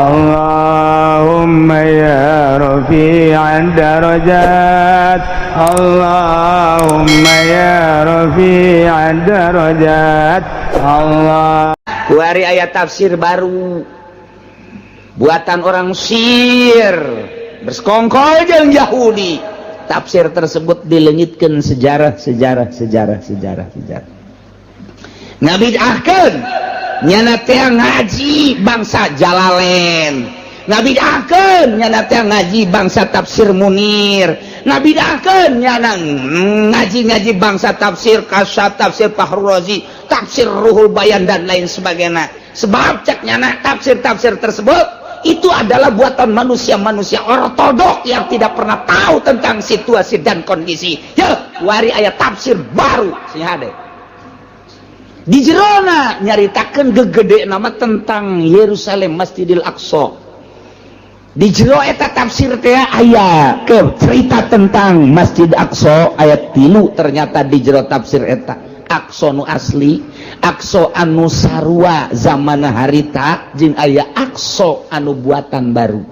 Allahumma ya rafi'ad darajat, Allahumma ya rafi'ad darajat. Allah. Kuari ayat tafsir baru buatan orang Mesir bersekongkol jeung Yahudi. Tafsir tersebut dilengitkan sejarah ngabidahkeun nyana teh ngaji bangsa Jalalain, ngabidahkeun nyana teh ngaji bangsa tafsir Munir, ngabidahkeun nyana ngaji bangsa tafsir Kasyaf, tafsir Fahrul Razi, tafsir Ruhul Bayan dan lain sebagainya. Sebab cek nyana tafsir-tafsir tersebut itu adalah buatan manusia-manusia ortodok yang tidak pernah tahu tentang situasi dan kondisi. Ya, wari ayat tafsir baru sih ada. Di jerona nyaritakeun gegede nama tentang Yerusalem, Masjidil Aqsa. Di jero eta tafsir teh aya ke cerita tentang Masjid Aqsa ayat 3 ternyata di jero tafsir eta. Aqsa nu asli, Aqsa anu sarua zaman harita jeung aya Aqsa anu buatan baru.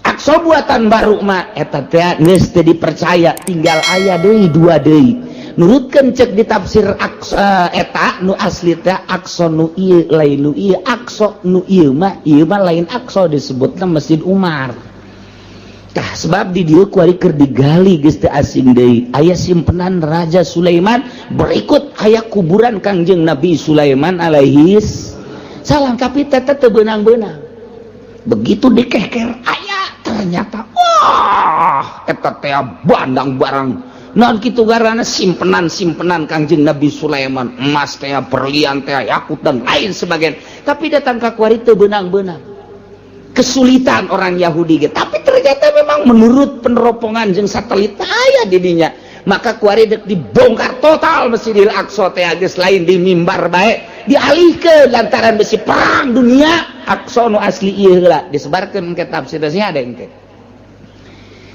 Aqsa buatan baru mah eta teh geus teu dipercaya, tinggal aya deui dua deui. Nurutkeun cek di tafsir Aqsa eta nu asli teh Aqsa nu ieu lain nu ieu, Aqsa nu ieu mah lain Aqsa disebutna Masjid Umar. Tah sebab di dieu kuari keur digali geus teu asing deui. Aya simpenan Raja Sulaiman, berikut aya kuburan Kangjeng Nabi Sulaiman alaihis salam, tapi teteh teu beunang-beunang. Begitu dikeker aya ternyata wah eta teh bandang barang naon kitu garana simpenan Kangjeng Nabi Sulaiman, emas teh, berlian teh, yakut dan lain sebagainya. Tapi datang ka kuari teu beunang-beunang. Kesulitan orang Yahudi gitu. Tapi ternyata memang menurut peneropongan jeung satelit aya di dinya. Maka kuari dek dibongkar total Masjidil Aqsa teh geus lain di mimbar bae dialihkeun lantaran besi perang dunia. Aqsa nu asli ieu heula disebarkeun ke tafsir sih ada engke.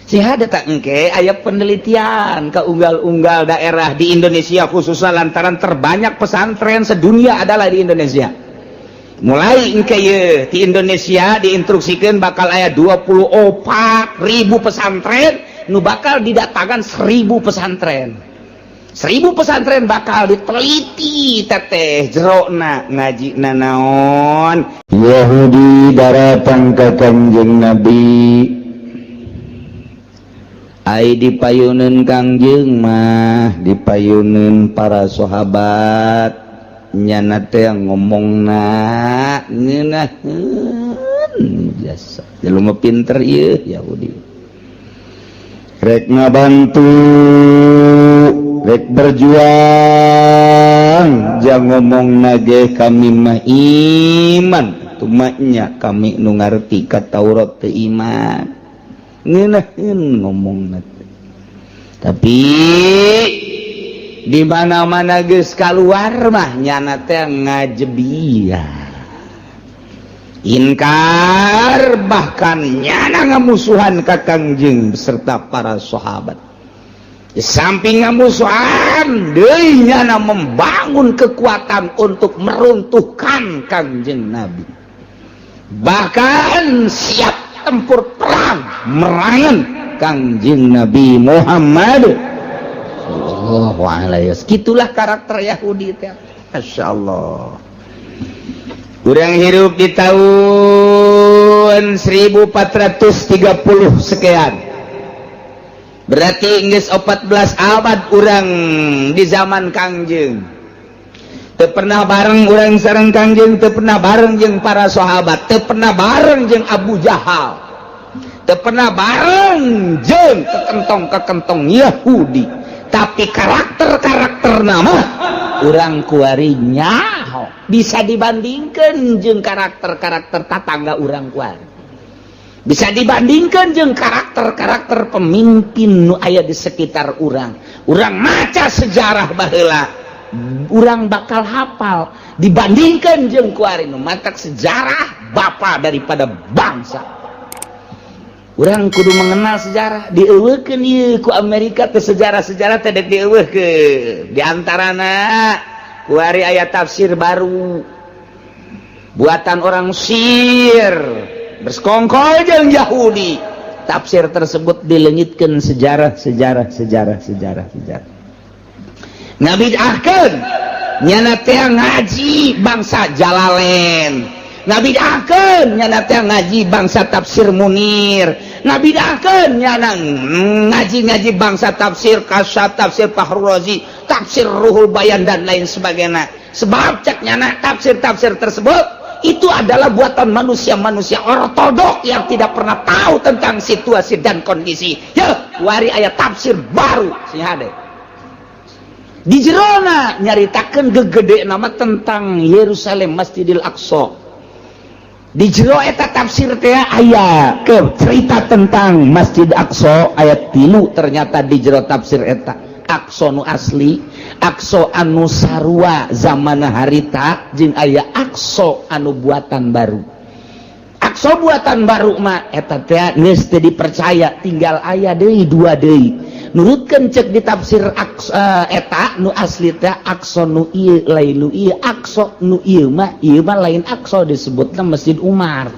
Sih ada tak engke aya penelitian ke unggal-unggal daerah di Indonesia khususnya lantaran terbanyak pesantren sedunia adalah di Indonesia. Mulai engke ye di Indonesia diinstruksikan bakal aya 24.000 pesantren nu bakal didatangkan 1.000 pesantren. 1.000 pesantren bakal diteliti teteh jerona ngaji naon. Yahudi datang ke Kangjeng Nabi, ai dipayuneun Kangjeng mah dipayuneun para sahabat. Nyana teh ngomongna ngeunaheun jasa jelema pinter ieu Yahudi rek ngabantu rek berjuang jang ngomongna ge kami mah iman tumanya kami nu ngarti ka Taurat teu iman ngeunaheun ngomongna tapi di mana-mana geus kaluar mah nyana teh ngajebiah inkar bahkan nyana ngamusuhan ka Kangjeng beserta para sahabat. Di samping ngamusuhan deui nyana membangun kekuatan untuk meruntuhkan Kangjeng Nabi, bahkan siap tempur perang merangan Kangjeng Nabi Muhammad. Gitulah karakter Yahudi teh. Masyaallah. Urang hidup di tahun 1430 sekian. Berarti geus 14 abad urang di zaman Kangjeng. Teu pernah bareng urang sareng Kangjeng, teu pernah bareng jeung para sahabat, teu pernah bareng jeung Abu Jahal. Teu pernah bareng jeung kekentong-kekentong Yahudi. Tapi karakter nama urang kuari nyaho bisa dibandingkan jeung karakter-karakter tetangga urang kuari, bisa dibandingkan jeung karakter-karakter pemimpin nu aya di sekitar urang. Urang maca sejarah baheula urang bakal hafal dibandingkan jeung kuari nu matak sejarah bapa daripada bangsa. Urang kudu mengenal sejarah, dieuweukeun ieu ku Amerika teh sejarah-sejarah teh dek dieuweukeun. Di antarana kuari aya tafsir baru buatan orang Mesir bersekongkol jeung Yahudi. Tafsir tersebut dilengitkeun sejarah ngabidahkeun nyana teh ngaji bangsa Jalalain, ngabidahkeun nyana teh ngaji bangsa tafsir Munir, ngabidahkeun nyana ngaji bangsa tafsir Kasyaf, tafsir Fahrul Razi, tafsir Ruhul Bayan dan lain sebagainya. Sebab cek nyana tafsir tersebut itu adalah buatan manusia-manusia ortodok yang tidak pernah tahu tentang situasi dan kondisi. Ya, wari aya tafsir baru sih hade. Di jerona nyaritakeun gegede nama tentang Yerusalem Masjidil Aqsa. Di jero eta tafsir teh aya ke cerita tentang Masjid Aqsa ayat 3 ternyata di jero tafsir eta. Aqsa nu asli, Aqsa anu sarua zaman harita jeung aya Aqsa anu buatan baru. Aqsa buatan baru mah eta teh geus teu dipercaya, tinggal aya deui dua deui. Nurutkeun cek di tafsir Aqsa eta nu asli teh Aqsa nu ieu lain nu ieu, Aqsa nu ieu mah lain Aqsa disebutna Masjid Umar.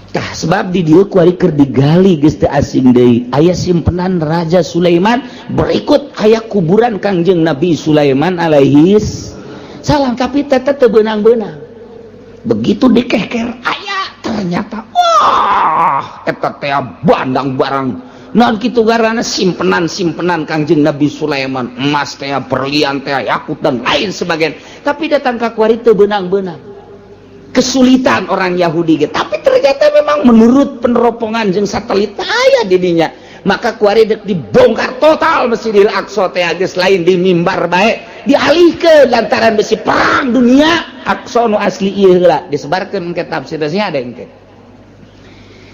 Tah sebab di dieu kuari keur digali geus teu asing deui. Aya simpenan Raja Sulaiman, berikut aya kuburan Kangjeng Nabi Sulaiman alaihis salam, tapi teh teu beunang-beunang. Begitu dikeker aya ternyata wah eta teh bandang barang. Naon kitu garana simpenan Kangjeng Nabi Sulaiman, emas teh, berlian teh, yakut dan lain sebagainya. Tapi datang ka kuari teu beunang-beunang. Kesulitan orang Yahudi gitu. Tapi ternyata memang menurut peneropongan jeung satelit aya di dinya. Maka kuari dek dibongkar total Masjidil Aqsa teh geus lain di mimbar bae dialihkeun lantaran besi perang dunia. Aqsa nu asli ieu heula disebarkeun ke tafsir sih ada engke.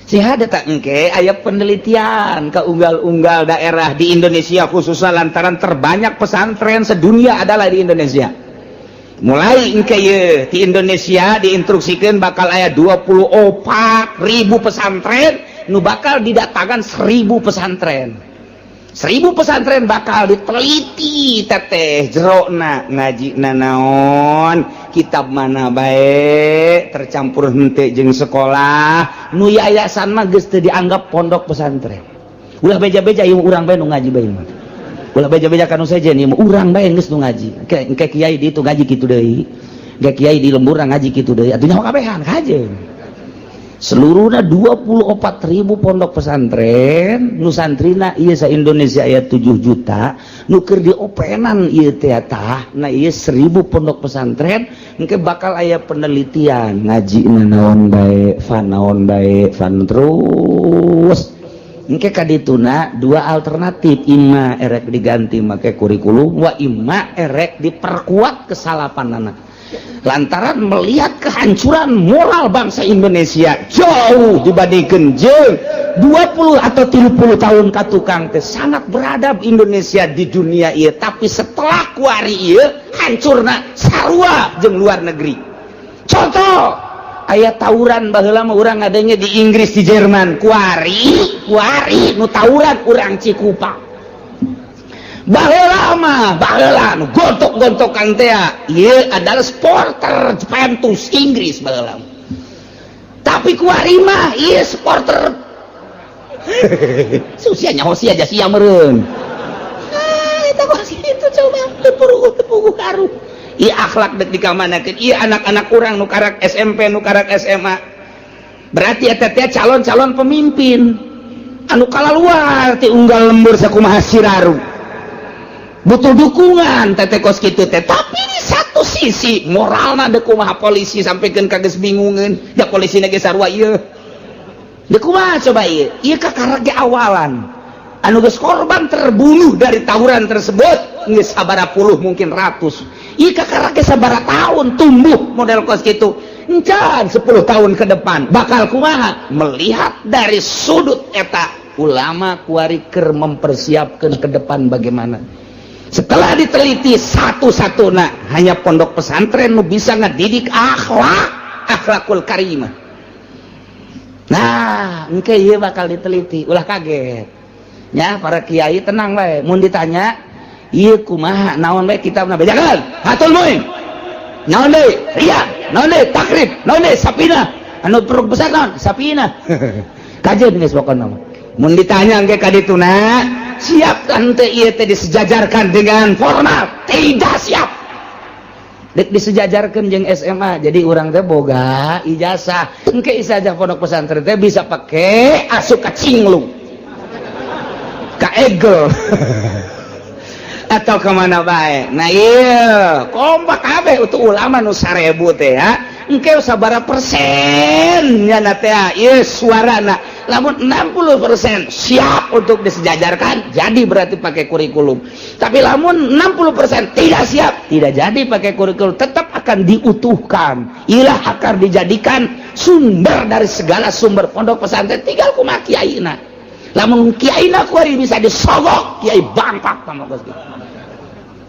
Sih ada tak engke aya penelitian ke unggal-unggal daerah di Indonesia khususnya lantaran terbanyak pesantren sedunia adalah di Indonesia. Mulai engke ye di Indonesia diinstruksikan bakal aya 24.000 pesantren nu bakal didatangkan 1.000 pesantren. 1.000 pesantren bakal diteliti teteh jerona ngaji naon kitab mana bae tercampur henteu jeung sekolah nu yayasan mah geus teu dianggap pondok pesantren. Ulah beja-beja ieu urang bae nu ngaji bae mah. Ulah beja-beja kanu sajen ieu urang bae geus nu ngaji. Engke kiai di itu ngaji kitu deui. Engke kiai di lembur ngaji kitu deui. Atuh nyaho kabehan kajen. Seluruhna 24.000 pondok pesantren nu santrina ieu sa Indonesia aya 7 juta nu keur diopenan ieu teh tah. Nah ieu 1.000 pondok pesantren engke bakal aya penelitian ngaji naon bae, naon bae, terus engke kadituna dua alternatif, imma erek diganti make kurikulum wa imma erek diperkuat kesalapanana. Lantaran melihat kehancuran moral bangsa Indonesia jauh dibandingkan jeung 20 atau 30 tahun katukang teh sangat beradab Indonesia di dunia ieu, tapi setelah kuari ieu hancurna sarua jeung luar negeri. Contoh aya tawuran baheula mah urang adanya di Inggris di Jerman, kuari nu tawuran urang Cikupa. Baheula nu gontok-gontokan teh ieu adalah supporter Juventus Inggris baheula. Tapi kuari mah ieu supporter susianya hosi aja sia meureun. Eta kos itu coba tepugu karu. Ieu akhlak dek dikamanakeun. Ieu anak-anak urang nu karak SMP nu karak SMA. Berarti eta teh calon-calon pemimpin anu kalaluar ti unggal lembur sakumaha siraru. Butuh dukungan teteh kos kitu teh, tapi di satu sisi moralna deuk kumaha polisi sampikeun ka geus bingungeun da polisina ge sarua ieu deuk kumaha coba ieu kakarage awalan anu geus korban terbunuh dari tawuran tersebut geus sabaraha puluh mungkin ratus ieu kakarage sabaraha tahun tumbuh model kos kitu encan 10 tahun ke depan bakal kumaha melihat dari sudut eta ulama kuari keur mempersiapkan ke depan bagaimana. Setelah diteliti satu-satuna hanya pondok pesantren nu bisa ngedidik akhlakul karimah. Nah, engke ieu bakal diteliti, ulah kaget. Ya, para kiai tenang bae, mun ditanya, ieu kumaha naon bae kitabna bejakeun. Hatul muin. Naon deui? Riyad, naon deui? Takrib, naon deui? Sapinah. anu peruk besar naon sapina kajeun geus pokona mah mun ditanya engke ka dituna siap kan teh ieu teh disejajarkan dengan formal tidak siap dek disejajarkan jeung SMA jadi urang teh boga ijazah engke ijazah pondok pesantren teh bisa pake asup ka cinglung ka egel atau kemana baik nah iya kompak kabeh untuk ulama nu 1000 teh ya engke sabaraha persen nya teh ieu suarana lamun 60% siap untuk disejajarkan jadi berarti pakai kurikulum tapi lamun 60% tidak siap tidak jadi pakai kurikulum tetap akan diutuhkan ilah akar dijadikan sumber dari segala sumber pondok pesantren tinggal kumaha kiaina lamun kiaina kuari bisa disogok kiai bangpak sama geus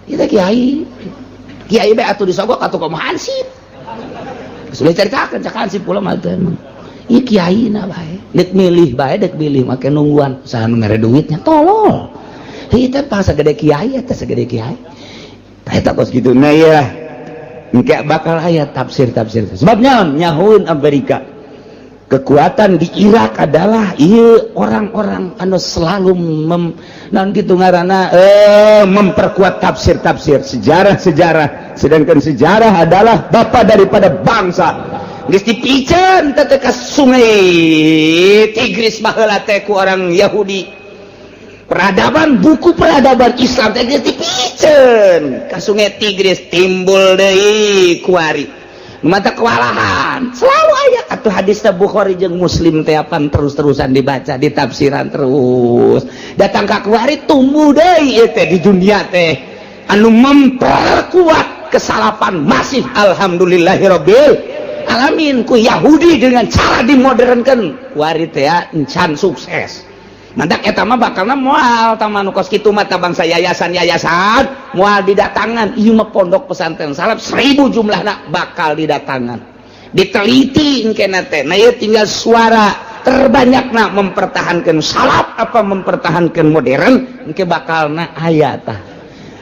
kita kiai be atuh disogok atuh kumaha hansip sudah ceritakan cak hansip pula mah teh ieu kiaina bae dek milih make nungguan usaha nu mere duitnya tolol ieu teh pas sagede kiai eta sagede kiai eta kos kitu nah ieu engke bakal aya tafsir sebab naon nyahoeun Amerika kekuatan di Irak adalah ieu orang-orang anu selalu naon kitu ngaranna memperkuat tafsir sejarah sedangkan sejarah adalah bapa daripada bangsa geus dipicen teh ka sungai Tigris baheula teh ku orang Yahudi buku peradaban Islam teh geus dipicen ka sungai Tigris timbul deui kuari mata kewalahan selalu aya atuh hadis Bukhari jeung Muslim teh apan terus-terusan dibaca ditafsiran terus datang ka kuari tumbuh deui ieu teh di dunia teh anu memperkuat kesalapan masih alhamdulillahirabbil alamin ku Yahudi dengan cara dimodernkan kuari teh encan sukses mantak eta mah bakalna moal tamanu kos kitu mah bangsa yayasan moal didatangan ieu mah pondok pesantren salaf 1000 jumlahna bakal didatangan diteliti engkena teh nah ieu tinggal suara terbanyakna mempertahankan salaf apa mempertahankan modern engke bakalna aya tah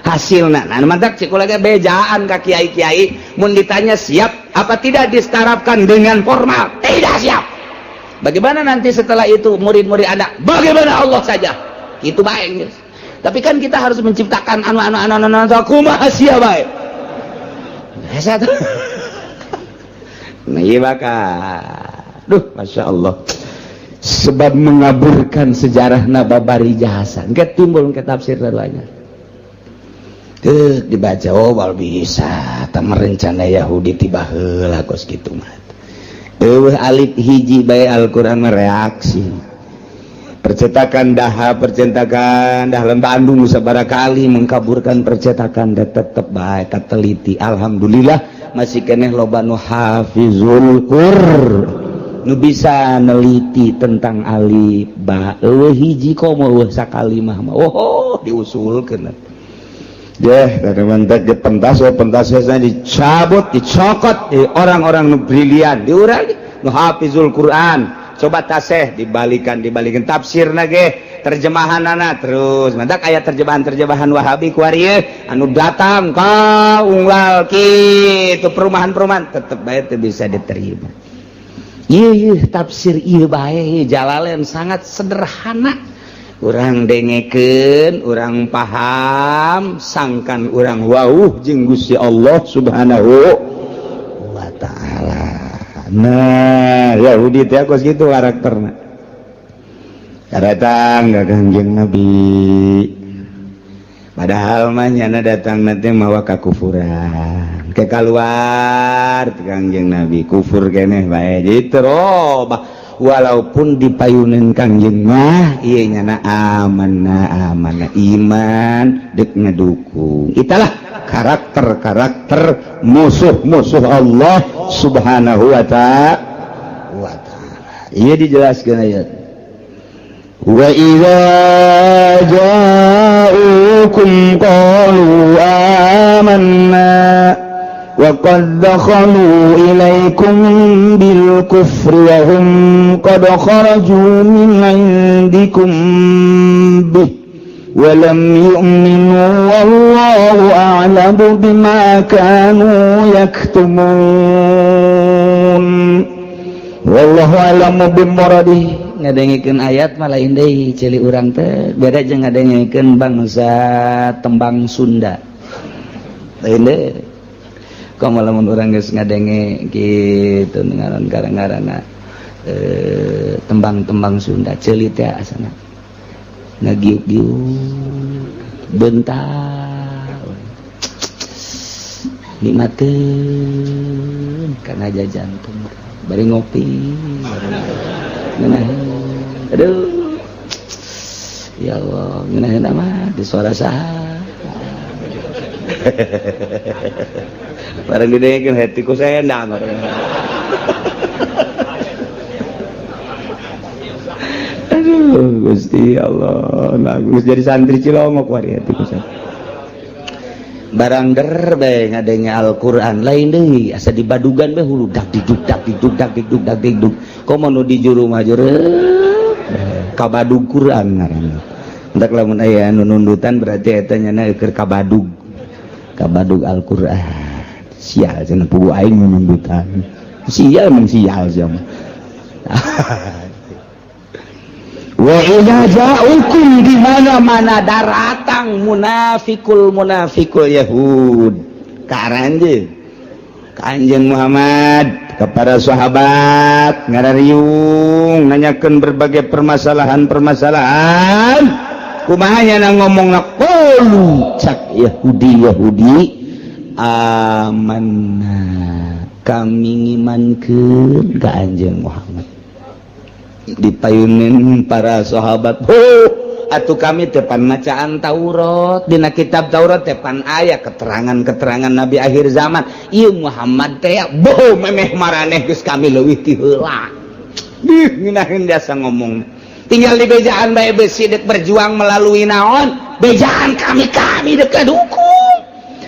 hasilna nah mantak cikulaga bejaan ka kiai-kiai mun ditanya siap apa tidak disetarapkan dengan formal tidak siap bagaimana nanti setelah itu murid-murid Anda bagaimana Allah saja itu baik tapi kan kita harus menciptakan anu kumaha sia bae satu nah iya bakal Masya Allah sebab mengaburkan sejarah nababari jahasan ke timbul ke tafsir banyak dibaca bal bisa tak merencana Yahudi tiba heula kos kitu mah alif hiji bae Al-Qur'an mereaksi percetakan dah Bandung sabaraha kali mengkaburkan percetakan dah tetep bae teliti alhamdulillah masih keneh loba nu hafizul nu bisa neliti tentang alif ba hiji komo sakalimah mah diusulkeun karena mantak di pentasnya dicabut, dicokot orang-orang nu brilian diurang nu hafizul Quran coba taseh dibalikan tafsir nage terjemahanana terus mantak aya terjemahan Wahabi kuari anu datang ka unggal kitu perumahan tetep bae teu bisa diterima ieu tafsir ieu bae Jalalain sangat sederhana urang dengekeun urang paham sangkan urang wauh jeung Gusti Allah Subhanahu wa taala nah Yahudi teh kos kitu karakterna datang ka Kangjeng Nabi padahal mah nyana datang nanti mawa kakufuran keluar Kangjeng Nabi kufur keneh bae jadi terobah walaupun dipayuneun Kangjeng mah ieu nya amanah iman dek ngedukung italah karakter musuh Allah Subhanahu wa taala ieu dijelaskeun aya wa idza ja'ukum qalu amanna وَقَدْ دَخَلُوا إِلَيْكُمْ بِالْكُفْرِ وَهُمْ قَدْ خَرَجُوا مِنْ عِنْدِكُمْ بِهِ وَلَمْ يُؤْمِنُوا وَاللَّهُ أَعْلَمُ بِمَا كَانُوا يَكْتُمُونَ wallahu a'lamu bimuradi. Ngadengikeun ayat malah lain deui ceuli urang teh beda jeung ngadengikeun bangsa tembang Sunda. Lain deui. Komo lamun urang geus ngadenge kitu ngaran garang-garangna tembang-tembang Sunda ceuli teh asana. Ngagiuk-giuk bentar. Nikmateun kana jantung. Bari ngopi. Aduh, ya Allah, ngenahin mah di suara saha. Barang didengekeun hati ku sendang. Aduh, Gusti Allah, bagus jadi santri Cilongok wari hati ku sendang. Barang der bae ngadenge Al-Qur'an lain deui asa di badugan bae hulu dak diduk dak diduk komo nu di juru mah ka badug Qur'an ngaranna entak lamun aya nu nundutan berarti eta nya keur ka badug Al-Qur'an sial cenah pugu aing nu nundutan sial mung sial sia wa idza ja'ukum di mana-mana daratang munafikul Yahud ka Kanjeng Muhammad kepada sahabat ngarariung nanyakeun berbagai permasalahan kumaha nya ngomongna qalu cak Yahudi amanna kami ngimankeun ka Kanjeng Muhammad dipayunin para sahabat atuh kami tepan macaan Taurat dina kitab Taurat tepan aya keterangan Nabi akhir zaman ieu Muhammad teh memeh maraneh geus kami leuwih ti heula ngeunaheun biasa ngomong tinggal di bejaan bae besi dek berjuang melalui naon bejaan kami dek kadukung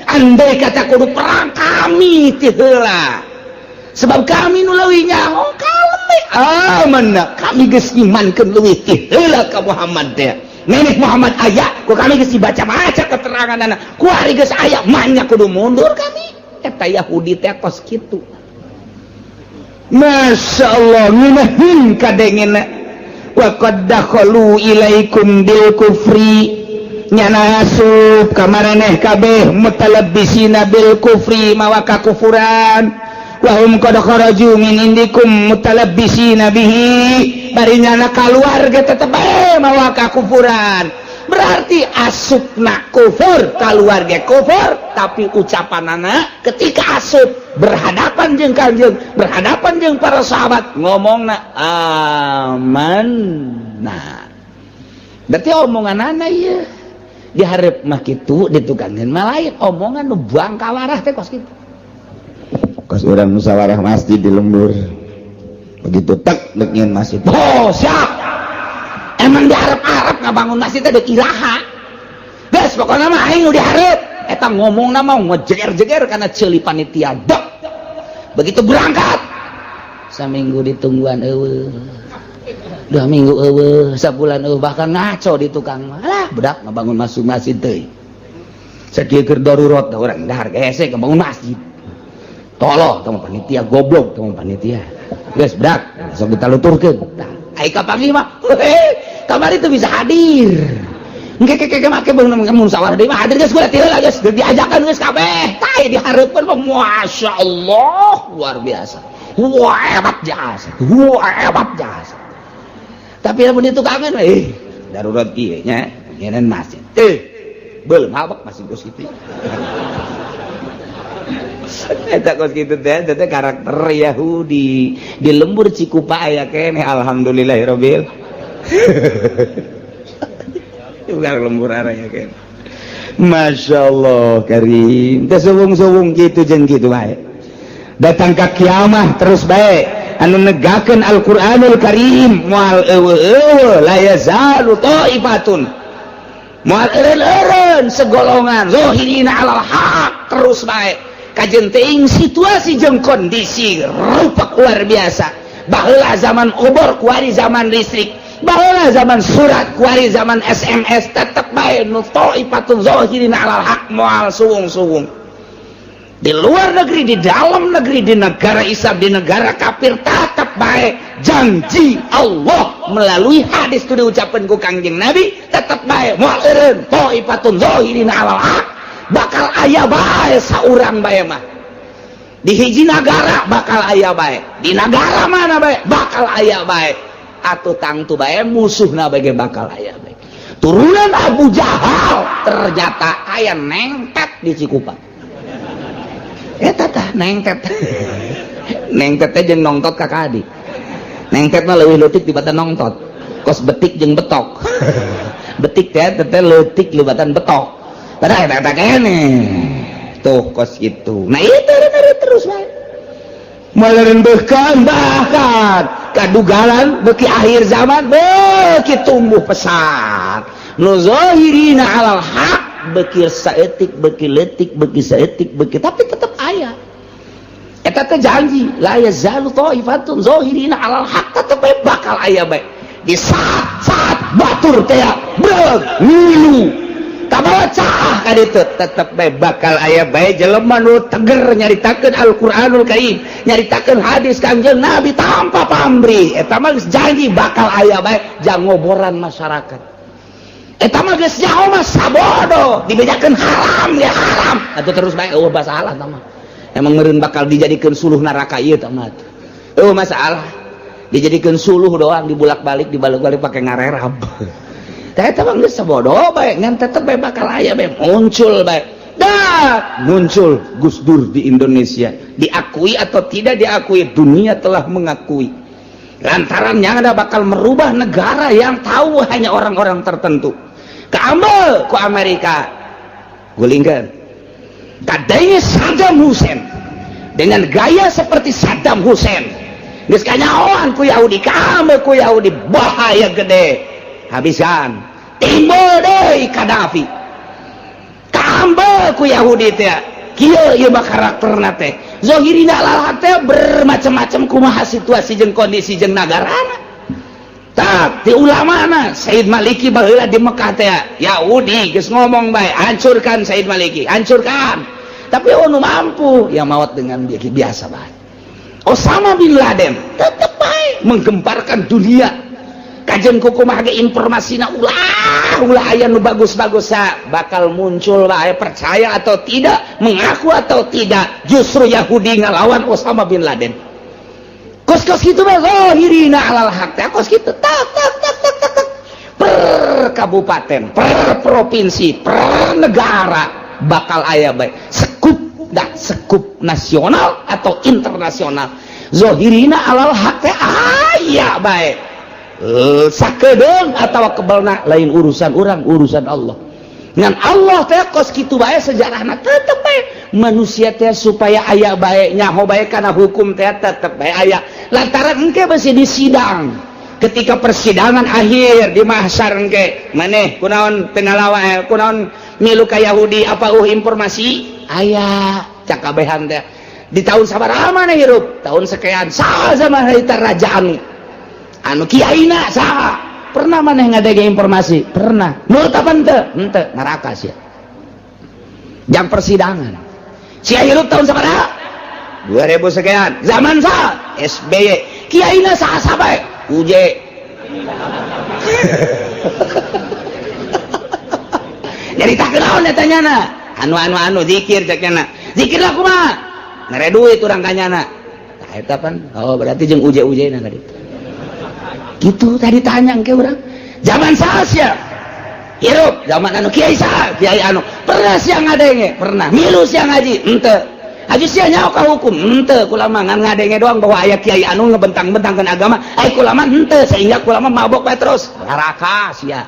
andai kata kudu perang kami ti heula sebab kami nu leuwih nyaho amanna kami geus imankeun leuwih ti heula ka Muhammad teh nenek Muhammad aya ku kami geus dibaca-baca keteranganna ku ari geus aya manya kudu mundur kami eta Yahudi teh kos kitu masyaallah ngunahin kadengena wa qad dakhalu ilaikum bil kufri nyana asup ka maraneh kabeh mutalabbisina bil kufri mawa kakufuran wahum qad kharaju min indikum mutalabbisina bihi barinyana kaluarga tetep bae mawa kakufuran berarti asupna kufur keluarga kufur tapi ucapanana ketika asup berhadapan jeung Kanjeng berhadapan jeung para sahabat ngomongna amanna berarti omonganana ieu dihareup mah kitu ditukankeun mah lain omongan nu buang kawarah teh kos kitu kos urang musyawarah masjid di lembur begitu tek dek masjid siap emang diharap-harap ngabangun masjid teh dek iraha geus pokona mah aing nu dihareup eta ngomongna mah ngejeger-jeger kana ceuli panitia dek begitu berangkat saminggu ditungguan eueuh 2 minggu eueuh sabulan eueuh bahkan ngaco di tukang alah budak ngabangun masuk masjid teh sakieu keur darurat da urang dahar hese ngabangun masjid tolong teman panitia goblok teman panitia guys berak sok ditaluturkeun ai kapangi mah kamari teu bisa hadir engke make beung musyawarah deui mah hadir geus kudu tiheula geus diajakan geus kabeh tah dihareupeun mah masyaallah luar biasa hebat jasa tapi lamun ditukangan darurat ieu nya ngeun masjid beul mabak masih geus kitu eta kos kitu teh karakter Yahudi di lembur Cikupa aya keneh alhamdulillahirabbil juga lembur araya keneh masyaallah karim teh suwung-suwung kitu jeung kitu bae datang ka kiamah terus bae anu negakeun Al-Qur'anul Karim moal eueuh la yazalu taifatun moal eureun segolongan zahirina alal haq terus bae kajen teuing situasi jeung kondisi rupa luar biasa baheula zaman obor kuari zaman listrik baheula zaman surat kuari zaman SMS tetep bae nu taifatun zahirina alal haq moal suwung-suwung di luar negeri, di dalam negeri, di negara Islam, di negara kafir, tetap baik janji Allah melalui hadis itu diucapkan ku Kangjeng Nabi, tetap baik mu'irin ta'ifatun zahirina 'alal haq, bakal aya bae saurang bae mah di hiji negara bakal aya bae, di negara mana bae bakal aya bae, atuh tangtu bae musuhna bae bakal aya bae. Turunan Abu Jahal ternyata aya nengtet di Cikupa. Eta tah nengtet. Nengtet teh jeung nongtot kakak adik. Nengtet mah leuwih leutik dibatan nongtot. Kos betik jeung betok. Betik teh leutik libatan betok. Padahal eta kene. Tuh kos gitu. Nah itu terus bae. Maleun bahkan kadugalan beki akhir zaman beki tumbuh pesat. Nu zahirina 'alal haq beki saeutik beki leutik beki saeutik beki tapi tetap aya. Eta teh janji la yazalu ta'ifatun zahirina 'alal haq, tetep bakal aya bae. Di saat batur teh breg ngilu kabawa cah ka ditu tetep bae bakal aya bae jelema nu teger nyaritakeun Al-Qur'anul Karim, nyaritakeun hadis Kangjeng Nabi tanpa pamrih. Eta mah geus janji bakal aya bae jang ngoboran masyarakat. Eta mah geus nyaho mah sabodo dibedakeun haram ya haram. Atuh terus bae eueuh masalah tah mah. Emang meureun bakal dijadikeun suluh neraka ieu tah mah. Eueuh masalah. Dijadikeun suluh doang dibulak-balik dibalik-balik pake ngarerab. Teh eta mah geus sabodo bae ngan tetep bae bakal aya bae muncul bae. Dah muncul Gus Dur di Indonesia. Diakui atau tidak diakui, dunia telah mengakui. Lantarannya ada bakal merubah negara yang tahu hanya orang-orang tertentu. Keambil ke Amerika. Gulingkan. Kadangnya Saddam Hussein dengan gaya seperti Saddam Hussein. Geus kanyahoan ku Yahudi, keambil ku Yahudi bahaya gede. Habisan timbul deui Qaddafi. Kambal ku Yahudi teh kieu ieu mah karakterna teh zahirina 'alal haq teh bermacam-macam kumaha situasi jeung kondisi jeung nagarana. Tah ti ulamana Said Maliki baheula di Mekah teh Yahudi geus ngomong bae hancurkan Said Maliki, hancurkan. Tapi nu mampu ya maut dengan biasa bae. Osama bin Laden tetep bae menggemparkan dunia. Kajen kukumaha ge informasina ulah aya nu bagus-bagus bakal muncul bae, percaya atau tidak, mengaku atau tidak, justru Yahudi ngalawan Osama bin Laden. Kos-kos kitu mah zahirina 'alal haq teh kos kitu tak per kabupaten, per provinsi, per negara bakal aya bae. Sekup nasional atau internasional. Zahirina 'alal haq teh aya bae. Sakedeung atawa kebelna lain urusan urang, urusan Allah. Ngan Allah teh kos kitu bae sejarahna tetep bae manusia teh supaya aya bae nyaho bae kana hukum teh tetep bae aya. Lantaran engke besi di sidang. Ketika persidangan akhir di mahsyar engke maneh kunaon teu ngalawan kunaon milu ka Yahudi apa informasi aya cak kabehan teh di tahun sabaraha maneh hirup tahun sekian saha zaman harita rajaan anu kiaina saha pernah maneh ngadege informasi pernah menurut apa ente neraka sia jam persidangan sia hirup tahun sabaraha 2000 sekian zaman saha SBY kiaina saha sabae UJ jadi tak kenaon eta nyana anu zikir cekna zikir lah kumaha ngare duit urang kanyana tah eta pan oh berarti jeung UJ na tadi gitu tadi tanya ke orang zaman saha hirup zaman anu kiai saha kiai anu pernah siang ngadenge pernah milu siang ngaji henteu haji sia nyaho ka hukum henteu kulama ngan ngadenge doang bahwa aya kiai anu ngebentang-bentangkeun agama ai kulama henteu sehingga kulama mabok bae terus neraka sia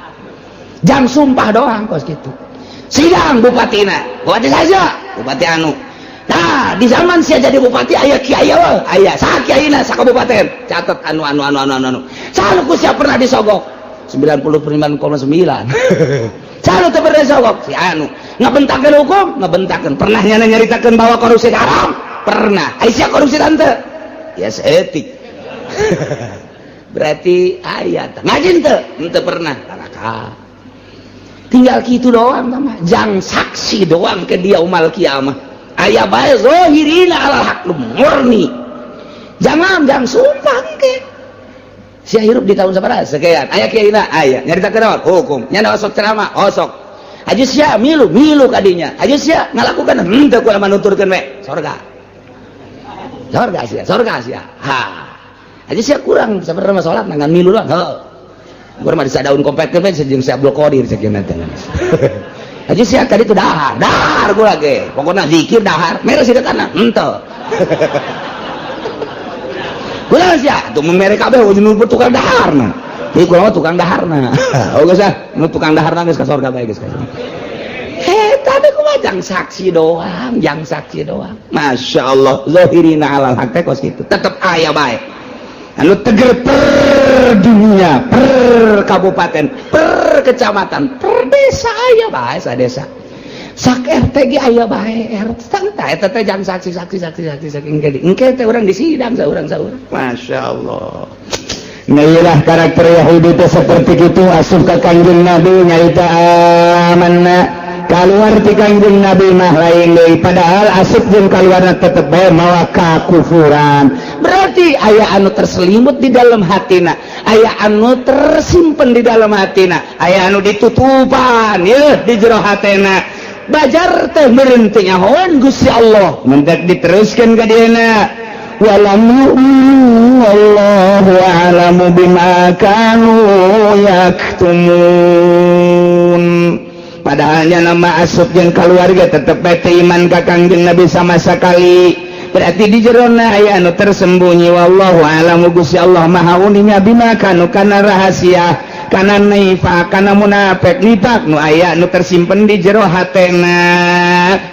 jam sumpah doang kos gitu sidang bupati saja bupati anu. Nah di zaman sia jadi bupati aya kiai aya saha kiaina sakabupaten catat anu saha ku sia pernah disogok 95,9 saha teu pernah disogok si anu ngabentakeun hukum ngabentakeun pernah nyaritakeun bahwa korupsi haram pernah ai sia korupsi tante ya seetik berarti aya ngaji teu pernah neraka tinggal gitu doang mah jang saksi doang ke dia umal kiamah aya bae zahirina alal haq murni jangan sumpah ke sia hirup di tahun sabaraha sekian aya kiaina aya nyaritakeun naon hukum nya sok ceramah sok aja sia milu kadinya aja sia ngalakukan henteu ku manuturkeun we surga sia ha aja sia kurang sabarana salat ngan milu doang heuh gua mah disa daun kompet teh jeung si Abdul Qadir sakieu teh aja sia tadi itu dahar gua ge pokona zikir dahar mere si dekana henteu gua sia tuh memere kabeh nu tukang daharna ieu gua mah tukang daharna oh geus nu tukang daharna geus ka surga bae geus tapi kumaha jang saksi doang Masya Allah zahirina alal haq teh kos kitu tetep aya bae anu teger per dunia per kabupaten per kecamatan per desa aya bae sadesa sak RT ge aya bae RT santai eta teh jang saksi engke teh urang disidang saurang Masya Allah. Nailah karakter Yahudi itu seperti itu asup ke kanjeng Nabi nyarita amanna keluar ti kanjeng Nabi mah lain deui padahal asup jeung kaluarna tetep bae mawa kakufuran berarti aya anu terselimut di dalam hatina aya anu tersimpen di dalam hatina aya anu ditutupan ye di jero hatena bajar teh meureun teh nyahoan Gusti Allah mendak diteruskeun ka dieu walam yu'minu wallahu a'lamu bima kanu yaktumun padahalnya nama asup jeung keluarga tetep bae iman ka kanjeng Nabi sama sekali berarti di jerona aya anu tersembunyi wallahu a'lamu Gusti Allah maha uninya bima kanu kana rahasia kana naifa kana munafik nifaq nu aya nu tersimpen di jero hatena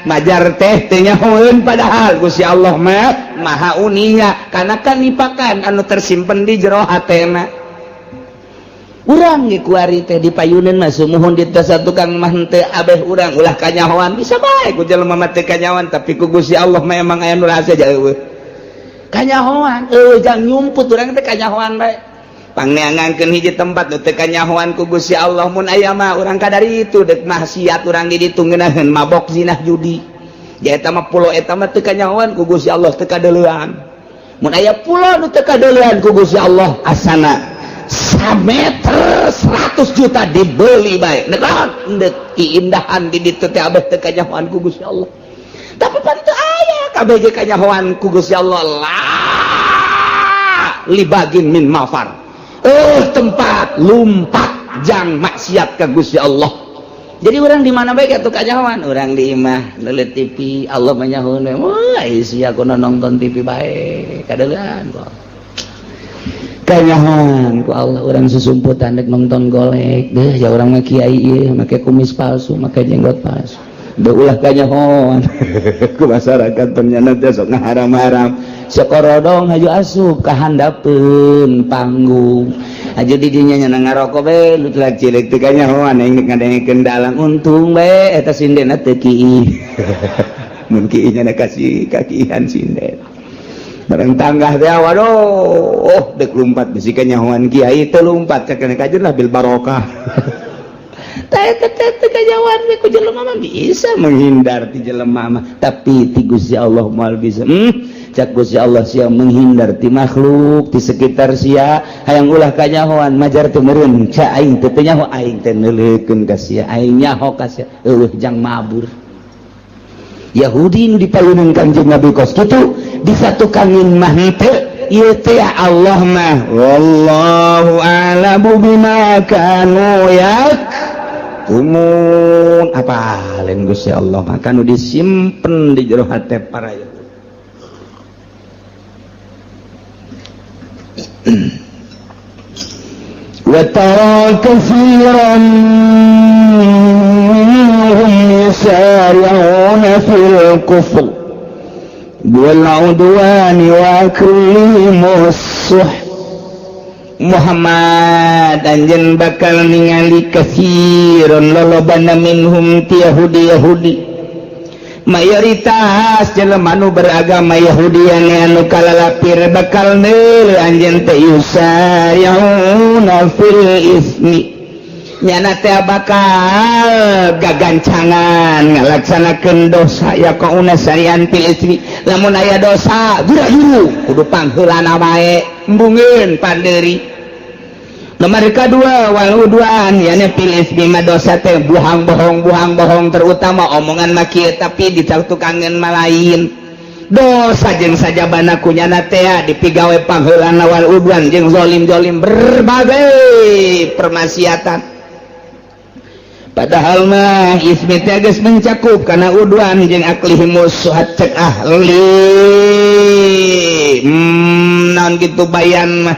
majar teh teu nyahoeun padahal Gusti Allah mah maha uninya kana kanifakan anu tersimpen di jero hatena urang ge kuari teh dipayuneun mah sumuhun di tasa tukang mah teu abeh urang ulah kanyahoan bisa bae ku jelema mah teu kanyahoan tapi ku Gusti Allah mah emang aya nu rahasia eueuh kanyahoan jang nyumput urang teh kanyahoan bae pangneangankeun hiji tempat nu teu kanyahoan ku Gusti Allah mun aya mah urang kadari itu dek maksiat urang di ditu ngeunaheun mabok zinah judi ya eta mah pulo eta mah teu kanyahoan ku Gusti Allah teu kadeulean mun aya pulo nu teu kadeulean ku Gusti Allah asana sameter 100 juta dibeli bae ndek keindahan di ditu teh abeh teu kanyahoan ku Gusti Allah tapi pan teu aya kabeh ge kanyahoan ku Gusti Allah la libagin min mafar tempat lumpat jang maksiat ke Gusti Allah jadi orang di mana baik atuh kanyahoan orang di imah leuleut TV Allah menyahoeun wah sia aku nonton TV bae kadeulean kok kanyahoan ku Allah orang susumputan dek nonton golek deh ya orang mah kiai ieu make kumis palsu make jenggot palsu deu ulah kanyahoan ku masyarakat ternyata teh sok ngaharam-haram sakorodong haju asup ka handapeun panggung aju di dinya nya ngarokok bae lu telah cilik teu kanyahoan engke ngadengkeun dalang untung bae eta sindena teu kieu mun kieu nya kasih kakihan sinden bareng tanggah teh waduh dek lumpat bisi kanyahoan kiai teu lumpat cakena kajeun lah bil barokah teh kanyahoan we ku jelema mah bisa menghindar ti jelema mah tapi ti Gusti Allah moal bisa cak Gusti Allah sia menghindar ti makhluk ti sekitar sia hayang ulah kanyahoan majar teu meureun ca aing teu nyaho aing teh neuleukeun ka sia aing nyaho ka sia eueuh jang mabur Yahudi nu dipayuneun Kanjeng Nabi kos kitu disatukanin mah teu ieu teh Allah mah wallahu a'lamu bima kanu yaktumun apaleun Gusti Allah mah kanu disimpen di jero hate para Yahudi وَتَرَى كَثِيرًا مِّنْهُمْ يُسَارِعُونَ فِي الْكُفْرِ وَالْعُدْوَانِ وَأَكْلِهِمُ السُّحْتَ Muhammad anjeun bakal ningali katsiron lolobana minhum ti Yahudi mayoritas jelema anu beragama Yahudi anu kalalapir bakal neul anjeun teh yusayuna fil ismi nyana teh bakal gagancangan ngalaksanakeun dosa ya kauna sarian fil ismi lamun aya dosa juru kudu pangheulana bae embungeun pandeuri. Nomor kedua wal udwan yana fil ismi mah dosa teh buhang bohong terutama omongan mah kieu tapi ditukangkeun malain dosa jeung sajabana kunyana teh dipigawe pangheulana wal udwan jeung zalim berbagai permaksiatan. Padahal mah ismi teh geus mencakup kana udwan jeung aklih musuhat cek ahli naon kitu bayan mah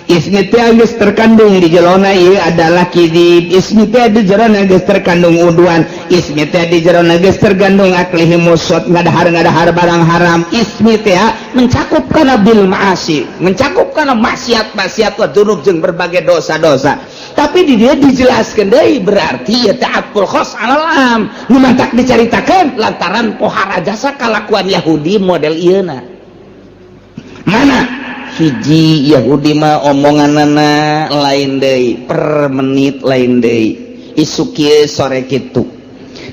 ismi teh geus terkandung di jelona ieu adalah kidib ismi teh di jerona geus terkandung udwan ismi teh di jerona geus terkandung aklih musuhat ngadahar barang haram ismi teh mencakup kana bil ma'asi mencakup kana maksiat wa dzunub jeung berbagai dosa-dosa. Tapi di dia dijelaskan deui berarti ya ta'atul khos alam nu mantak dicaritakeun lantaran pohara jasa kalakuan Yahudi model ieuna. Mana hiji Yahudi mah omonganana lain deui per menit lain deui isu kieu sore kitu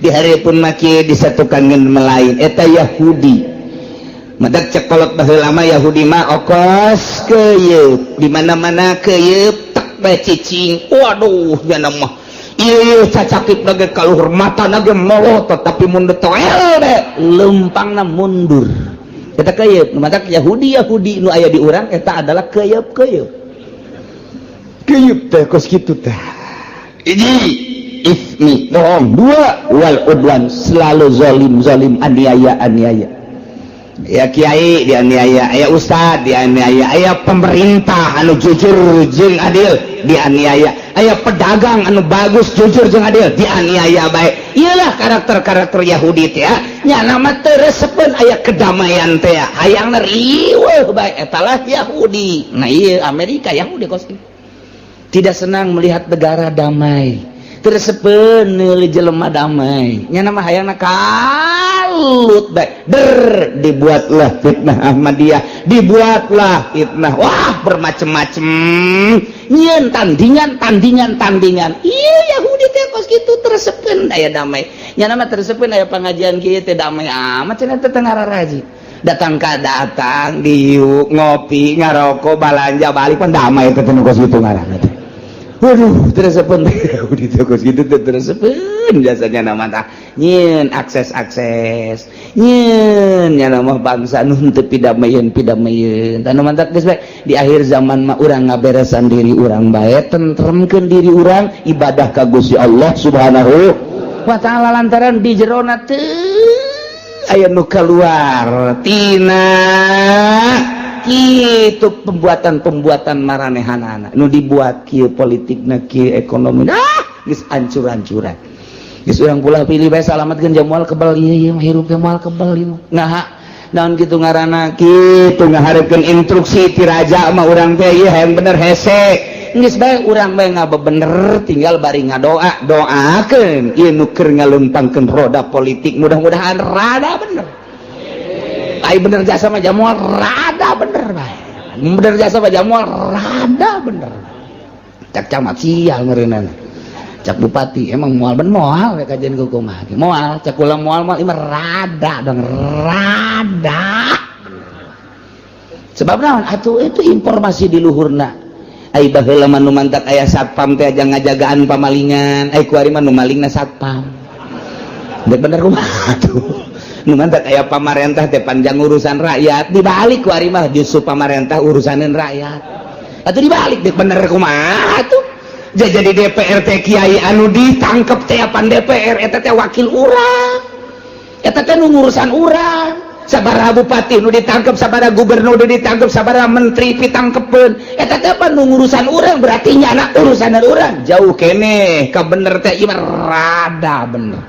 di hareupeun mah kieu disatukankeun melain eta Yahudi madak cekolot baheula mah Yahudi mah okos keuyeub di mana-mana keuyeub cicing waduh nya mah ieu cacakip nage kaluhur mata nage molot tapi mundur toel deh lempangna mundur eta keuyeub matak Yahudi nu aya di urang eta adalah keuyeub teh kos kitu teh ini ismi bohong dua wal udwan selalu zalim aniaya ya kiai dianiaya aya ustad dianiaya aya pemerintah anu jujur jeung adil dianiaya aya pedagang anu bagus jujur jeung adil dianiaya bae iyalah karakter Yahudi teh nya nama teu resepeun aya kedamaian teh hayangna riweuh bae etalah Yahudi. Nah ieu Amerika Yahudi kos tidak senang melihat negara damai teresepeun neuli jelema damai nya nama hayangna kalut bae dibuatlah fitnah Ahmadiyah dibuatlah fitnah wah bermacam-macam nyeun tandingan iya Yahudi teh kos kitu teresepeun aya damai nya nama teresepeun aya pangajian kieu teh damai amat cenah teh ngararaji datang diuk ngopi ngaroko balanja balik pan damai teh kos kitu ngaranna teh. Waduh, teresepeun Yahudi teh kos kitu teh teresepeun jasanya nama tah nyeun akses nyeun nya nama bangsa nu teu pidamieun tanu mantak geus bae di akhir zaman mah urang ngaberesan diri urang bae tentremkeun diri urang ibadah ka Gusti Allah Subhanahu wa taala lantaran di jerona teu aya nu kaluar tina kitu pembuatan maranehanana nu dibuat kieu politikna kieu ekonomi geus ancur-ancuran geus urang pula pilih bae salametkeun jamual kebal ieu mah hirup teh moal kebal ieu ngaha naon kitu ngaranna kitu ngahareupeun instruksi ti raja mah urang teh ieu hayang bener hese geus bae urang bae ngabebener tinggal bari ngadoa doakeun ieu nu keur ngaleumpangkeun roda politik mudah-mudahan rada bener. Ai bener jasa mah jamual rada bener bae. Bener jasa mah jamual rada bener. Cak camat sial ngeureunana. Cak bupati emang moal ben moal we kajian kumaha. Moal cak ulang moal imah rada dong rada. Sebab naon atuh itu informasi di luhurna. Ai baheula mah nu mantak aya satpam teh aja ngajagaan pamalingan. Ai kuari mah nu malingna satpam. Dek bener kumaha atuh. Nu mantak aya pamarentah teh panjang urusan rakyat dibalik ku ari mah justru pamarentah urusaneun rakyat atuh dibalik deh bener kumaha atuh jadi DPR teh kiai anu ditangkep teh pan DPR eta teh wakil urang eta teh nu ngurusan urang sabaraha bupati nu ditangkep sabaraha gubernur nu ditangkep sabaraha menteri pitangkepeun eta teh pan nu ngurusan urang berarti nyana urusaneun urang jauh keneh ka bener teh ieu rada bener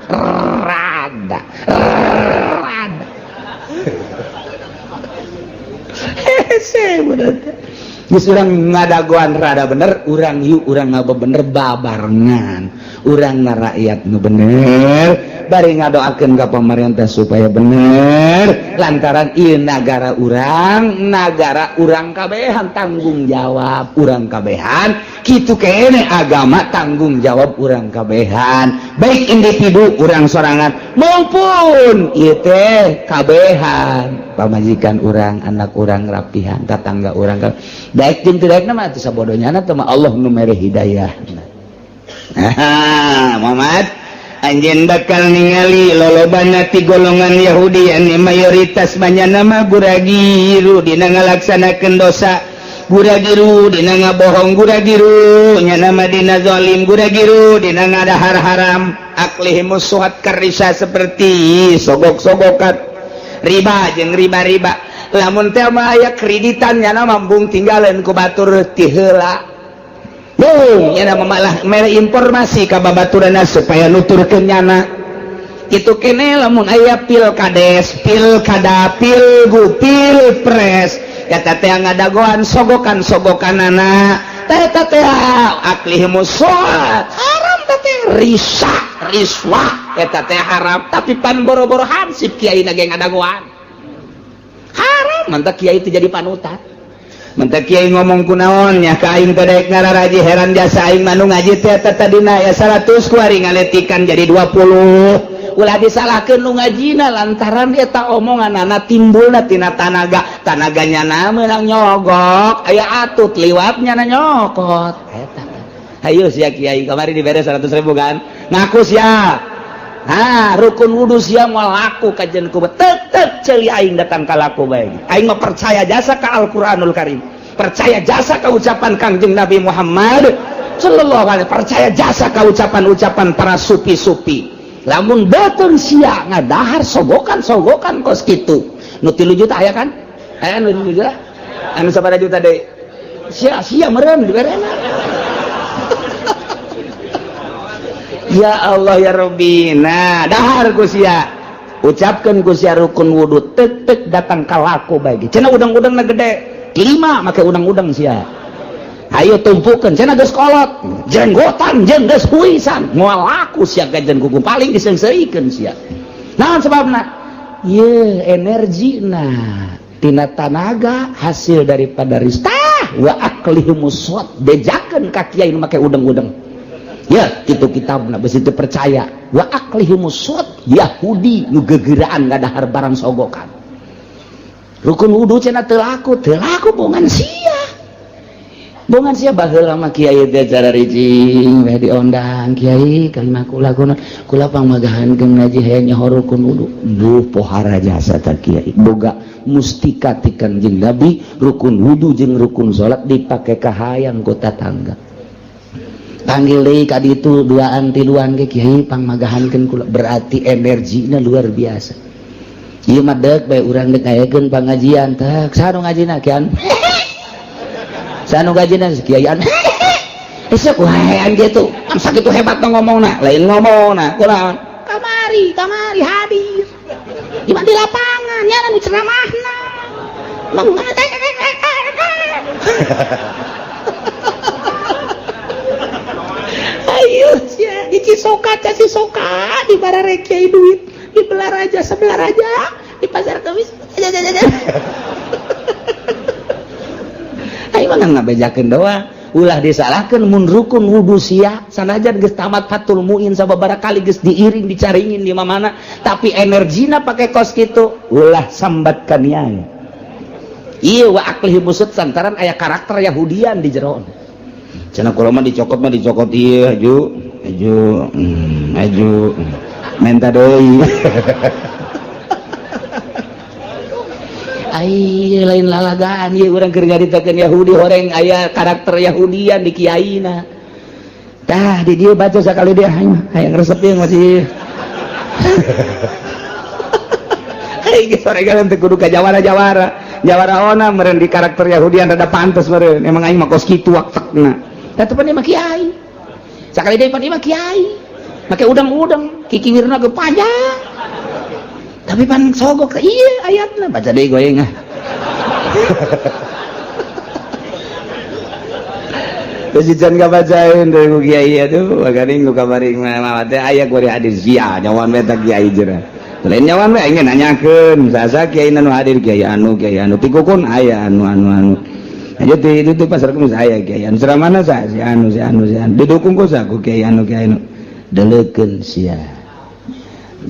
rada hese bener geus urang ngadagoan rada bener urang yuk urang ngaba bener babarengan urang na rakyat nu bener bari ngadoakeun ka pemerintah supaya bener lantaran ieu nagara urang kabehan tanggung jawab urang kabehan kitu kene agama tanggung jawab urang kabehan baik individu urang sorangan maupun ieu teh kabehan pamajikan urang anak urang rapihan tetangga urang daek jeung teu daekna mah teu sabodonyana teh mah Allah nu mere hidayah. Muhammad anjeun bakal ningali lolobana ti golongan Yahudi anu mayoritas banyana mah guragiru dina ngalaksanakeun dosa guragiru dina ngabohong guragiru nyana mah dina zalim guragiru dina ngadahar haram aklihimus suhat karisa seperti sogok-sogokan riba jeung riba-riba lamun teh mah aya kreditan nyana mambung tinggalin ku batur ti heula ya malah mere informasi ka babaturana supaya nuturkeun nyana kitu kene lamun aya pilkades pilkada pilpres eta teh ngadagoan sogokan-sogokanana eta teh aklihimus suhat haram teh riswah eta teh haram tapi pan boro-boro hansip kiai na ge ngadagoan haram mantap kiai itu jadi panutan mentak kiai ngomong kunaon nya ka aing teh daek ngararaji heran jasa aing manu ngaji teh tadina ya 100 kuari ngaletikan jadi 20 ulah disalahkeun nu ngajina lantaran eta omonganna timbulna tina tanaganya na meunang nyogok aya atut liwatnya na nyokot eta hayu sia kiai kamari dibere 100.000 kan ngaku sia rukun wudu sia moal laku kajen ku tetep ceuli aing datang ka laku bae aing mah percaya jasa ka Al-Qur'anul Karim percaya jasa ka ucapan Kangjeng Nabi Muhammad sallallahu alaihi percaya jasa ka ucapan-ucapan para sufi-sufi lamun betul sia ngadahar sogokan kos kitu nu 3 juta aya kan aya nu 3 juta anu sabaraha juta deui sia meureun diberena ya Allah ya Rabbi nah dahar ku sia ucapkeun ku sia rukun wudu tek datang ka laku bae cenah udang-udangna gede 5 make udang-udang sia ayo tumpukeun cenah geus kolot jenggotan jeung geus huisan moal laku sia gajen kuku paling disengseuikeun sia naon sababna ye energina tina tanaga hasil daripada ristah wa aklihimus suat bejakeun ka kiai nu make udang-udang ya kitu kitabna beus teu percaya wa aklihimus suat Yahudi nu gegeuraan ngadahar barang sogokan rukun wudu cenah teu laku bongan sia baheula mah kiai teh cara ricing we diondang kiai kalima kula pangmagahankeun ngaji hayang nyaho rukun wudu duh pohara jasa ta kiai boga mustika ti Kangjeng Nabi rukun wudu jeung rukun salat dipake kahayang ku tatangga panggil deui ka ditu duaan tiluan ge kiai pangmagahankeun kula berarti energina luar biasa ieu mah deuk bae urang deuk ayekeun pangajian teh sanu ngajina kian sanu ngajina kiaian esuk waean gitu kan sakitu hebat ngomongna lain ngomongna kunaon kamari hadir di lapangan nya nu ceramahna ayo sia iki soka di barare kiai duit di sebelah raja di pasar kemis ayo mah ngabejakeun doa ulah disalahkeun mun rukun wudu sia sanajan geus tamat fatul muin sababaraha kali geus diiring dicaringin di mana tapi energina pake kos kitu ulah sambat kaniaya ieu wa aklihi busut santaran aya karakter Yahudian di jero cenah kula mah dicokot ieu aju menta deui ai lain lalagaan ieu urang keur ngaritakeun Yahudi horeng aya karakter Yahudian di kiaina tah di dieu baca sakali dia hayang resep ieu masih ai geus horengan teh kudu ka jawara ona meureun di karakter Yahudian rada pantes meureun emang aing mah kos kitu waktekna tah teu pan mah kiai sakali deui pan mah kiai make udang-udang kikiwirna ge panjang tapi pan sogok iya ayatna baca deui goyeng terus can kabacaeun deui ku kiai atuh geuning nu kamari mah teh aya ku hadir sia nyawan we teh kiai cenah lain nyawan we ingin nanyakeun saha kiai nu hadir kiai anu tikukun aya anu aja itu pasar kemis aya kiai anu ceramana saha si anu didukung ku saha ku kiai anu deleukeun sia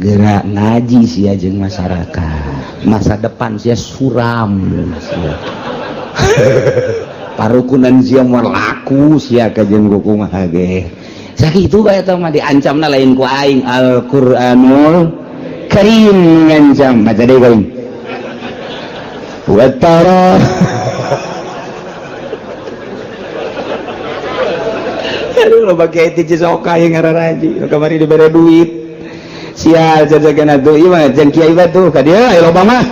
gerak ngaji sia jeung masyarakat masa depan sia suram sia parukunan sia moal laku sia ka jeung kumaha ge sakitu bae eta mah diancamna lain ku aing Al-Qur'anul Karim ngancam baca deui kaing wa tara aduh lo pakai ti cisoka yang ngararaji kamari dibere duit sial jajagan atuh ieu mah jeung kiai batuh ka dieu aya loba mah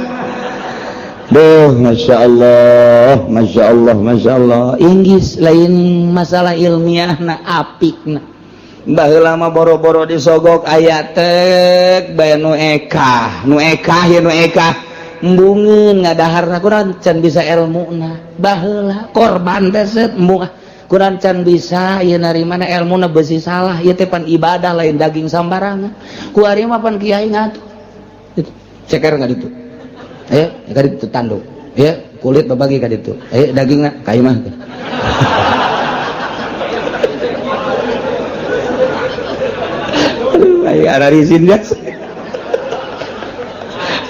duh masya Allah inggis lain masalah ilmiahna apikna baheula mah boro-boro disogok aya tek bae nu eka embungeun ngadaharna kurang can bisa ilmuna baheula korban teh set embung kurang can bisa ieu narimana ilmuna beusi salah ieu teh pan ibadah lain daging sambarangan ku ari mah pan kiai ngatuh ceker ka ditu ka ditu tanduk kulit babagi ka ditu dagingna ka ieu mah aduh aya ararisin jas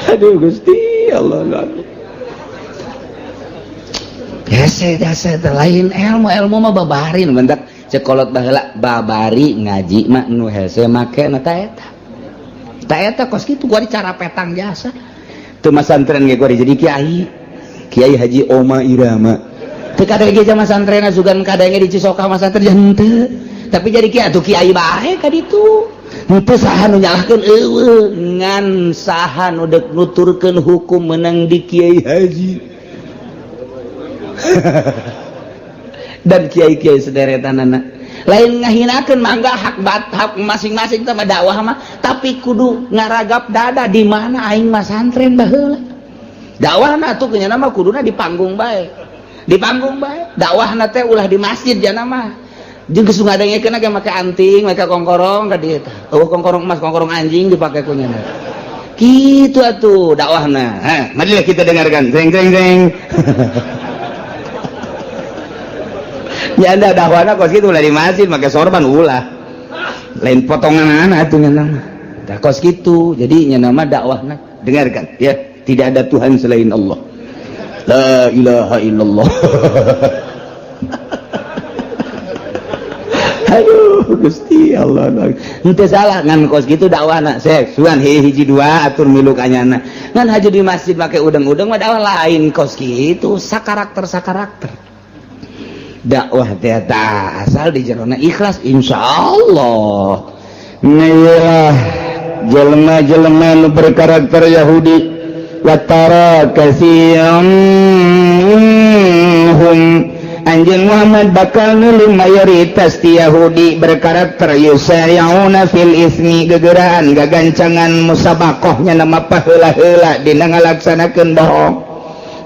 aduh Gusti Allah Biasa lain ilmu mah babarin bentak cekolot baheula babari ngaji mah nu hese make na ta eta kos kitu gua cara petang jasa teu masantren ge gua jadi kiai Haji Oma Irama teu kadege jama santrena sugan kadenge di Cisoka masantren henteu tapi jadi kiai atuh kiai bae ka ditu henteu saha nu nyalahkeun eueuh ngan saha nu deuk nuturkeun hukum menang di kiai haji dan kiai-kiai sederetanana lain ngahinakeun mangga hak masing-masing sama dakwah mah tapi kudu ngaragap dada di mana aing mah santren baheula dakwahna tuh kenyana mah kuduna di panggung bae dakwahna teh ulah di masjid jana mah jeung geus ngadengekeun ge make anting make kongkorong ka dieu tah kongkorong emas kongkorong anjing dipake ku nyana kitu atuh dakwahna marilah kita dengarkan jeng ya anda dakwahna kos gitu ulah di masjid make sorban ulah lain potongan atuh nya nama tah kos gitu jadi nya nama dakwahna dengarkan ya tidak ada Tuhan selain Allah la ilaha illallah aduh Gusti Allah henteu salah ngan kos gitu dakwahna sek suan hiji dua atur milu kanyana ngan haji di masjid make udeng-udeng mah dakwah lain kos gitu sakarakter dakwah teh asal di jerona ikhlas insyaallah nyalah jelema-jelema nu berkarakter Yahudi watara katsiyam anjeun Muhammad bakal nulung mayoritas ti Yahudi berkarakter yusari'una fil ismi gegeuraan gagancangan musabaqahnya nama paheula-heula dina ngalaksanakeun bohong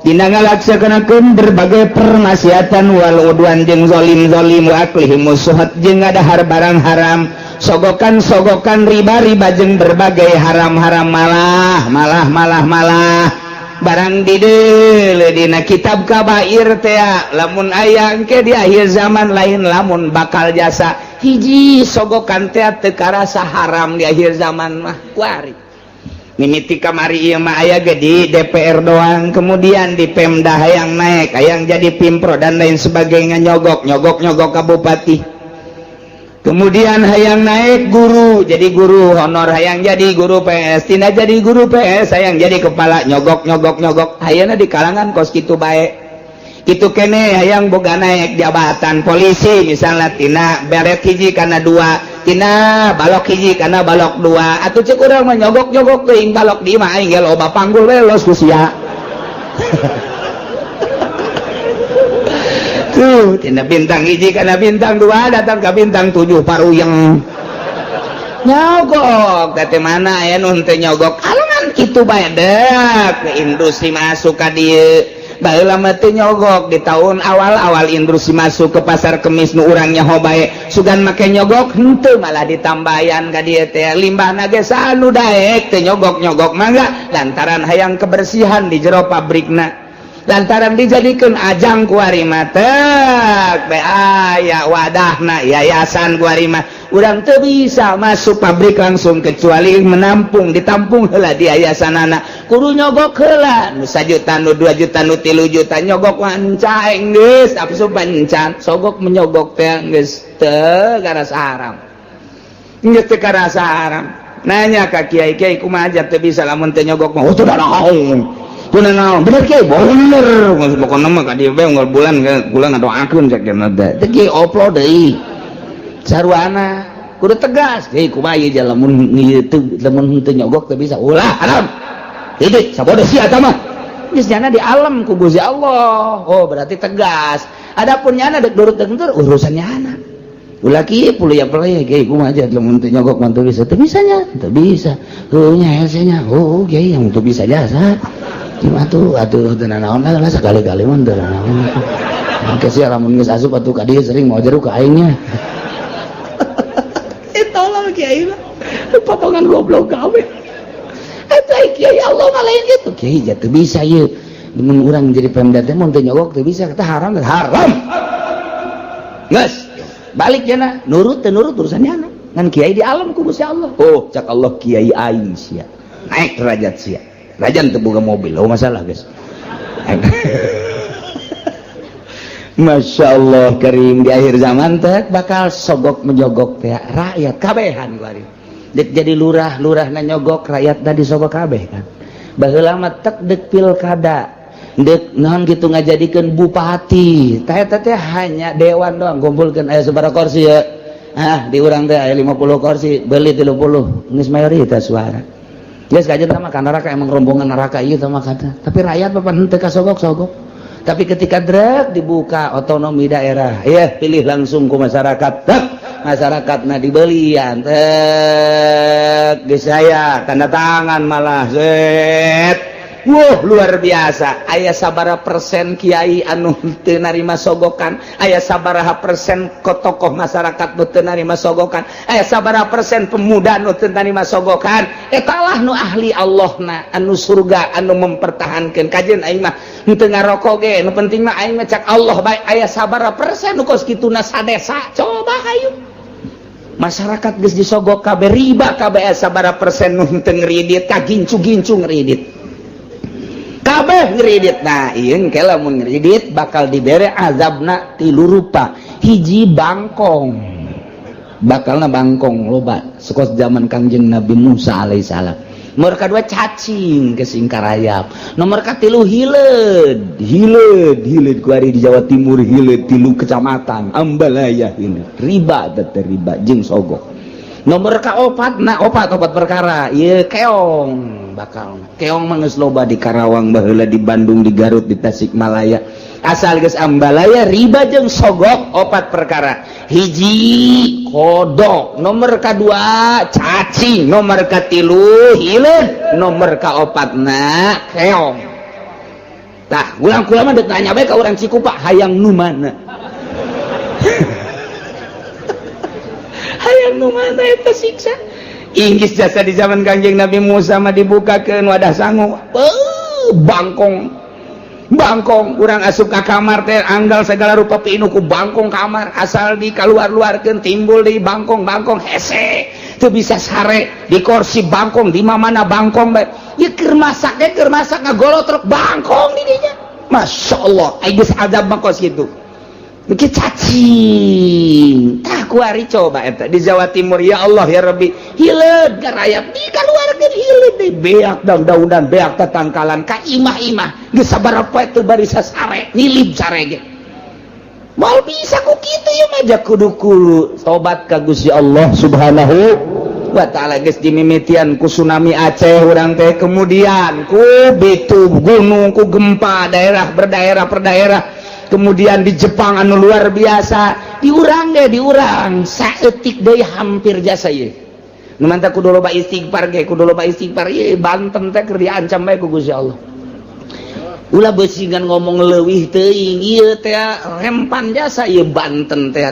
dina ngalaksanakeun berbagai permaksiatan wal udwan jeung zalim wa aklihim musuhat jeung ngadahar barang haram sogokan riba jeung berbagai haram-haram malah barang dideul dina kitab kabair teh lamun aya engke di akhir zaman lain lamun bakal jasa hiji sogokan teh teu karasa haram di akhir zaman mah kuari mimiti kamari ieu mah aya ge di DPR doang kemudian di Pemda hayang naik hayang jadi Pimpro dan lain sebagainya nyogok ka bupati kemudian hayang naik guru jadi guru honor hayang jadi guru PS tina jadi guru PS hayang jadi kepala nyogok hayana di kalangan kos kitu bae kitu kene hayang boga naik jabatan polisi misalnya tina beret hiji kana dua tina balok hiji kana balok dua atuh ceuk urang mah nyogok teuing balok di mah aing ge loba panggul we los ku sia tuh tina bintang hiji kana bintang dua datang ke bintang 7 paruyeng nyogok teh mana aya nu henteu nyogok alangan kitu bae deuk ke industri masuk ka dieu baheula mah teu nyogok di tahun awal-awal industri masuk ke pasar kemis nu urangnya hobae sugan make nyogok henteu malah ditambayan ka dieu teh limbahna ge sanu daek teu nyogok-nyogok mangga lantaran hayang kebersihan di jero pabrikna lantaran dijadikan ajang kuari matek aya wadahna yayasan kuari mah urang teu bisa masuk pabrik langsung kecuali menampung ditampung heula di yayasan anak kudu nyogok heula nu 1 juta nu 2 juta nu 3 juta nyogok wancaeng geus apsu pancan sogok menyogok teh geus teu garasa haram geus teu garasa haram nanya ka kiai-kiai kumaha aja teu bisa lamun teu nyogok mah teu da naon punana bener kiai bener pokona mah ka dieu bae unggal bulan ngadoakeun cek teh teh kiai upload deui sarwana kudu tegas kiai kumaha ieu lamun teu nyogok teu bisa ulah haram hidup sabodo sia eta mah geus nyana di alam ku Gusti Allah oh berarti tegas adapun nyana dek durut-durut urusannya anak ulah kieu puluh ya kiai kumaha aja lamun teu nyogok mah teu bisa teu bisanya teu bisa heuh nya hesenya oh kiai yang teu bisa jasa atuh naon lah sekali-kali mah teu naon engke sia lamun geus asup atuh ka dieu sering mau jeruk ka aingnya tolong kiai mah potongan goblok kabeh eta kiai Allah mah lain kitu kiai ja teu bisa ieu mun urang jadi pemda teh mun teu nyogok teu bisa kata haram geus balik cenah nurut teu nurut urusannya anak ngan kiai di alam ku Gusti Allah oh cak Allah kiai aing sia naik derajat sia rajan teu boga mobil oh masalah guys Masya Allah karim di akhir zaman teh bakal sogok menyogok teh rakyat kabehan kuari dek jadi lurah na nyogok rakyat tadi sogok kabeh kan baheula mah tek dek pilkada dek naon kitu ngajadikeun bupati teh hanya dewan doang kumpulkeun aya sabaraha kursi ya di urang teh aya 50 kursi beuli 30 geus mayoritas suara geus kajen mah ka neraka emang rombongan neraka ieu teh mah kata tapi rakyat papan henteu kasogok-sogok tapi ketika drek dibuka otonomi daerah ya pilih langsung ku masyarakat masyarakatna dibelian geus aya tanda tangan malah set luar biasa aya sabaraha persen kiai anu teu narima sogokan aya sabaraha persen tokoh masyarakat nu teu narima sogokan aya sabaraha persen pemuda nu teu narima sogokan eta lah nu ahli Allahna anu surga anu mempertahankeun kajeun aing mah teu ngarokok ge nu penting mah aing mah cak Allah bae aya sabaraha persen nu kos kituna sadesa coba hayu masyarakat geus disogok kabeh riba kabeh aya sabaraha persen nu teu ngridit kagincu-gincu ngridit kabeh ngridit nah ieu engke lamun ngridit bakal dibere azabna 3 rupa hiji bangkong bakalna bangkong loba sekos zaman Kangjeng Nabi Musa alaihissalam nomor kedua cacing ke Singkarayap nomor katilu hileud kuari di Jawa Timur hileud 3 kecamatan Ambalaya hileud riba teh riba jeung sogok nomor kaopat opat perkara ieu keong bakal keong mah geus loba di Karawang baheula di Bandung di Garut di Tasikmalaya asal geus Ambalaya riba jeung sogok 4 perkara hiji kodok nomor kadua cacing nomor katilu hileud nomor kaopatna keong tah ulang-ulang mah deuk nanya bae ka urang Cikupa hayang nu mana hayang nu mana eta siksa Inggris jasa di zaman Kangjeng Nabi Musa mah dibukakeun wadah sangu bangkong urang asup ka kamar teh anggal segala rupa piinu ku bangkong kamar asal di kaluar-luarkeun timbul di bangkong hese teu bisa sare di kursi bangkong di mana bangkong bae ieu keur masak ngagolot truk bangkong di dinya masyaallah ai geus azab mah kos kitu Iki cacing tah kuari coba eta di Jawa Timur ya Allah ya Rabbi hileud garayap di kaluarkeun hileud deui beak daun-daunan beak tatangkalan ka imah-imah geus sabaraha poe teu bari sasare nyilib sare ge moal bisa ku kitu ya mah jak kudu tobat ka Gusti Allah Subhanahu wa taala geus dimimitian ku tsunami Aceh urang teh kemudian ku bitu gunung ku gempa daerah berdaerah kemudian di Jepang anu luar biasa diurang saeutik deui hampir jasa ieu nu mantap kudu loba istighfar ge kudu loba istighfar ieu Banten teh keur diancam bae ku Gusti Allah ulah besingan ngomong leuwih teuing ieu teh rempan jasa ieu Banten teh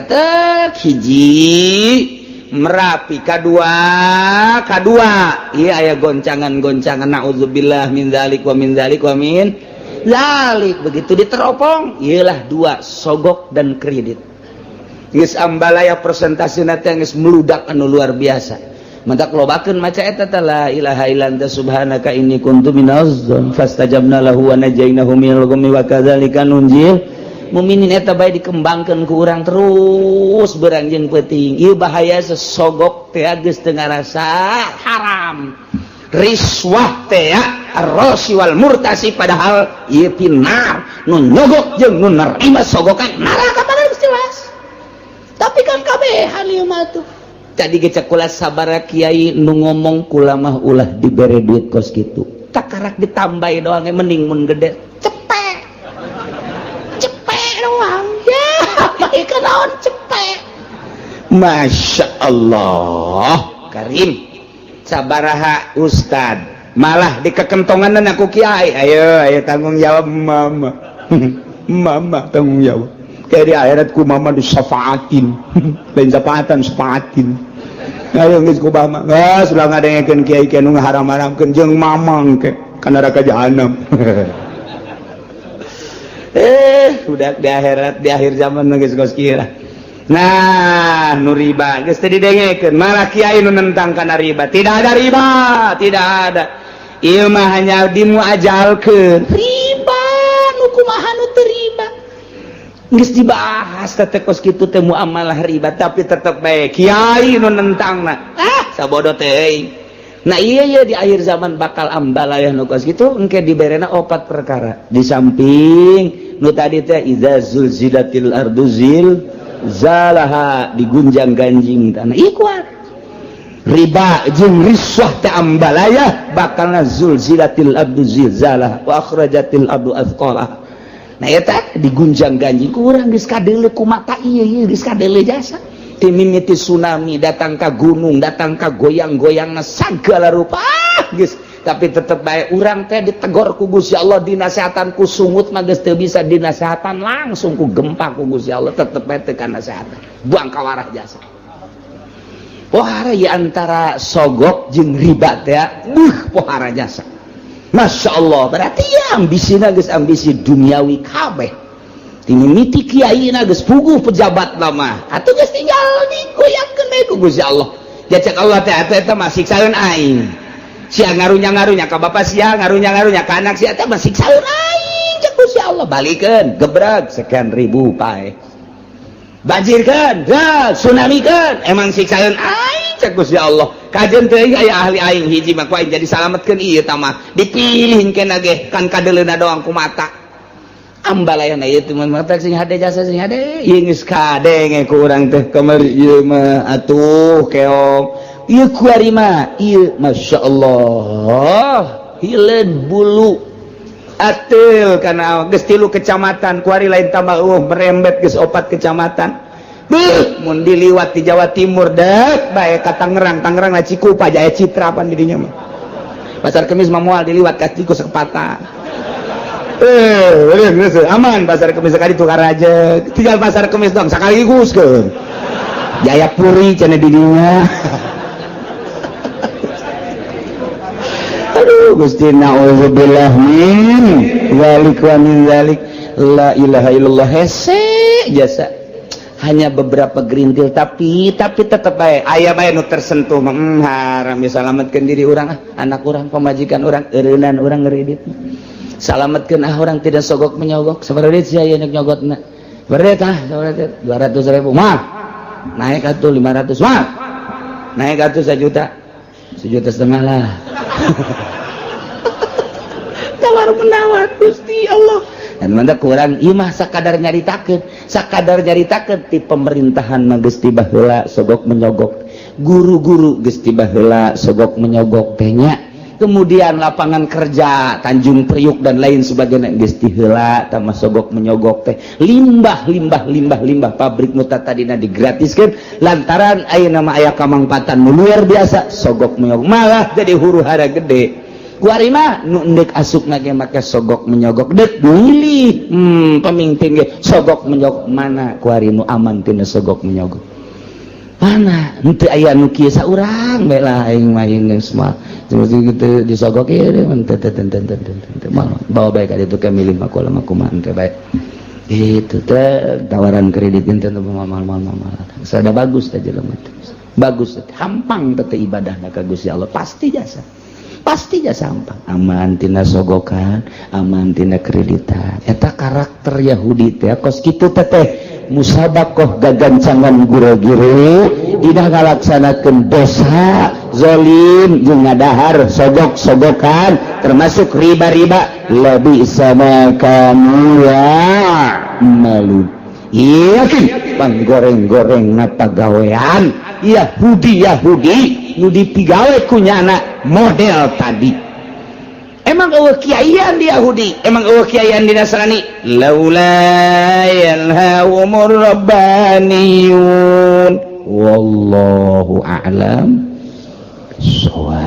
hiji Merapi kadua iya aya goncangan naudzubillah min dzalik wa min dzalik wa min dzalik begitu diteropong iyalah dua sogok dan kredit geus ambalaya persentasina teh geus meludak anu luar biasa mantap lobakeun maca eta teh la ilaha illa anta subhanaka inni kuntu minaz zalimin fastajabna lahu wa najainahu minal ghammi wa kadzalika nunjil mukminin eta bae dikembangkeun ku urang terus beurang jeung peuting ieu bahaya sesogok teh geus teu ngarasa haram riswah teh ar-rashi wal murtasi padahal ieu pinar nu nyogok jeung nu narima sogokan neraka pada jelas tapi kan kabehan ieu mah tuh tadi gecek kula sabara kiai nu ngomong kula mah ulah dibere duit kos kitu tak karak ditambahi doang mending mun gede cepet doang ya baik naon cepet Masya Allah Karim sabaraha ustad malah dikekentongan aku kiai ayo tanggung jawab mama mama tanggung jawab kayak di akhiratku mama disafaatin lain safaatin ayo geus ku mama geus ulah ngadengekeun kiai-kiai nu ngaharam-haramkeun jeung mamang ke kana neraka jahanam udah di akhirat di akhir zaman geus kira nah nu riba geus teu didengekeun malah kiai nu nentang kana riba tidak ada riba tidak ada ieu mah hanya dimuajalkeun riba nu kumaha nu teu riba geus dibahas teh kos kitu teh muamalah riba tapi tetep bae kiai nu nentangna sabodo teh nah iya di akhir zaman bakal ambalayah nu kos kitu engke diberena 4 perkara di samping nu tadi teh iza zulzilatil ardu zilzalaha digunjang ganjing tanah kuat riba jeung riswah teh ambalayah bakalna zulzilatil ardu zilzalaha wa akhrajatil ardu athqalaha nah eta digunjang ganjing kurang geus kadeuleu ku mata ieu geus kadeuleu jasa timimiti tsunami datang ka gunung datang ka goyang-goyangna sagala rupa geus tapi tetep bae urang teh ditegor ku Gusti Allah dinasehatan ku sungut mah geus teu bisa dinasehatan langsung ku gempa ku Gusti Allah tetep bae teu kana nasehatan buang kawarah jasa pohara ieu antara sogok jeung riba teh pohara jasa Masya Allah berarti ya ambisina geus ambisi duniawi kabeh timimiti kiaina geus puguh pejabat lama atuh geus tinggal digoyangkeun bae ku Gusti Allah jacak Allah teh eta mah siksaeun aing sia ngarunya ka bapa sia ngarunya ka anak sia teh mah siksaeun aing cek Gusti Allah balikeun gebrag sekian ribu pae banjirkeun tsunamikeun emang siksaeun aing cek Gusti Allah kajeun teh aya ahli aing hiji mah ku aing jadi salametkeun ieu tah mah dipilihkeun ge kan kadeleuna doang ku mata ambalayana ieu teh mah sing hade jasa sing hade ieu geus kadenge ku urang teh kamari ieu mah atuh keong ieu ku ari mah ieu masyaallah hileun bulu atil kana geus 3 kecamatan ku ari lain tambah merembet geus 4 kecamatan beuh mun diliwat di Jawa Timur dek bae ka Tangerang na Cikupa Jaya Citra pan di dinya mah Pasar Kemis mah moal diliwat ka tikus sepatah aman Pasar Kemis sekali tukar aja tinggal Pasar Kemis dong sekaligus ke Jayapuri cenah di dinya aduh Gusti naudzubillah min zalik wa min zalik la ilaha illallah hese jasa hanya beberapa gerintil tapi tetap baik aya bae nu tersentuh haram disalametkeun diri urang anak urang pamajikan urang eureunnan urang ngeureudit salametkeun urang tidak sogok menyogok sabaraha deui sia aya nyogotna berde tah 200.000 mah naik atuh 500 mah naik atuh 1 juta 1,5 juta lah tawar menawar Gusti Allah dan mantap kurang imah sakadar nyaritakeun ti pemerintahan mah geus tibah heula sogok menyogok guru-guru geus tibah heula sogok menyogok teh nya kemudian lapangan kerja Tanjung Priuk dan lain sebagainya geus ti heula tah mah sogok menyogok teh limbah pabrik nu tadina digratiskeun lantaran ayeuna mah aya kamangpatan nu luar biasa sogok menyogok malah jadi huru-hara gede kuari mah nu endek asupna ge make sogok menyogok dek milih pemimpin ge sogok menyogok mana kuari nu aman tina sogok menyogok mana henteu aya nu kieu saurang bae lah aing mah geus mah gitu disogok ieu teu bawa bae ka ditu ke milih mah kumaha teh bae itu teh tawaran kredit ente mal sada bagus teh jelema teh bagus teh hampang teh ibadahna ka Gusti Allah pasti jasa hampang aman tina sogokan aman tina kreditan eta karakter Yahudi teh kos kitu teh musabakoh gagancangan guru-guru idah ngalaksanakeun dosa zalim jeung ngadahar sogok-sogokan termasuk riba-riba lebih sama kamu ya malu yakin panggoreng-goreng napagawean Yahudi nu dipigawe kunyana model tadi emang eueuh kiaian di Yahudi emang eueuh kiaian di Nasrani laula yanhawumur rabbaniyun wallahu a'lam bissawab.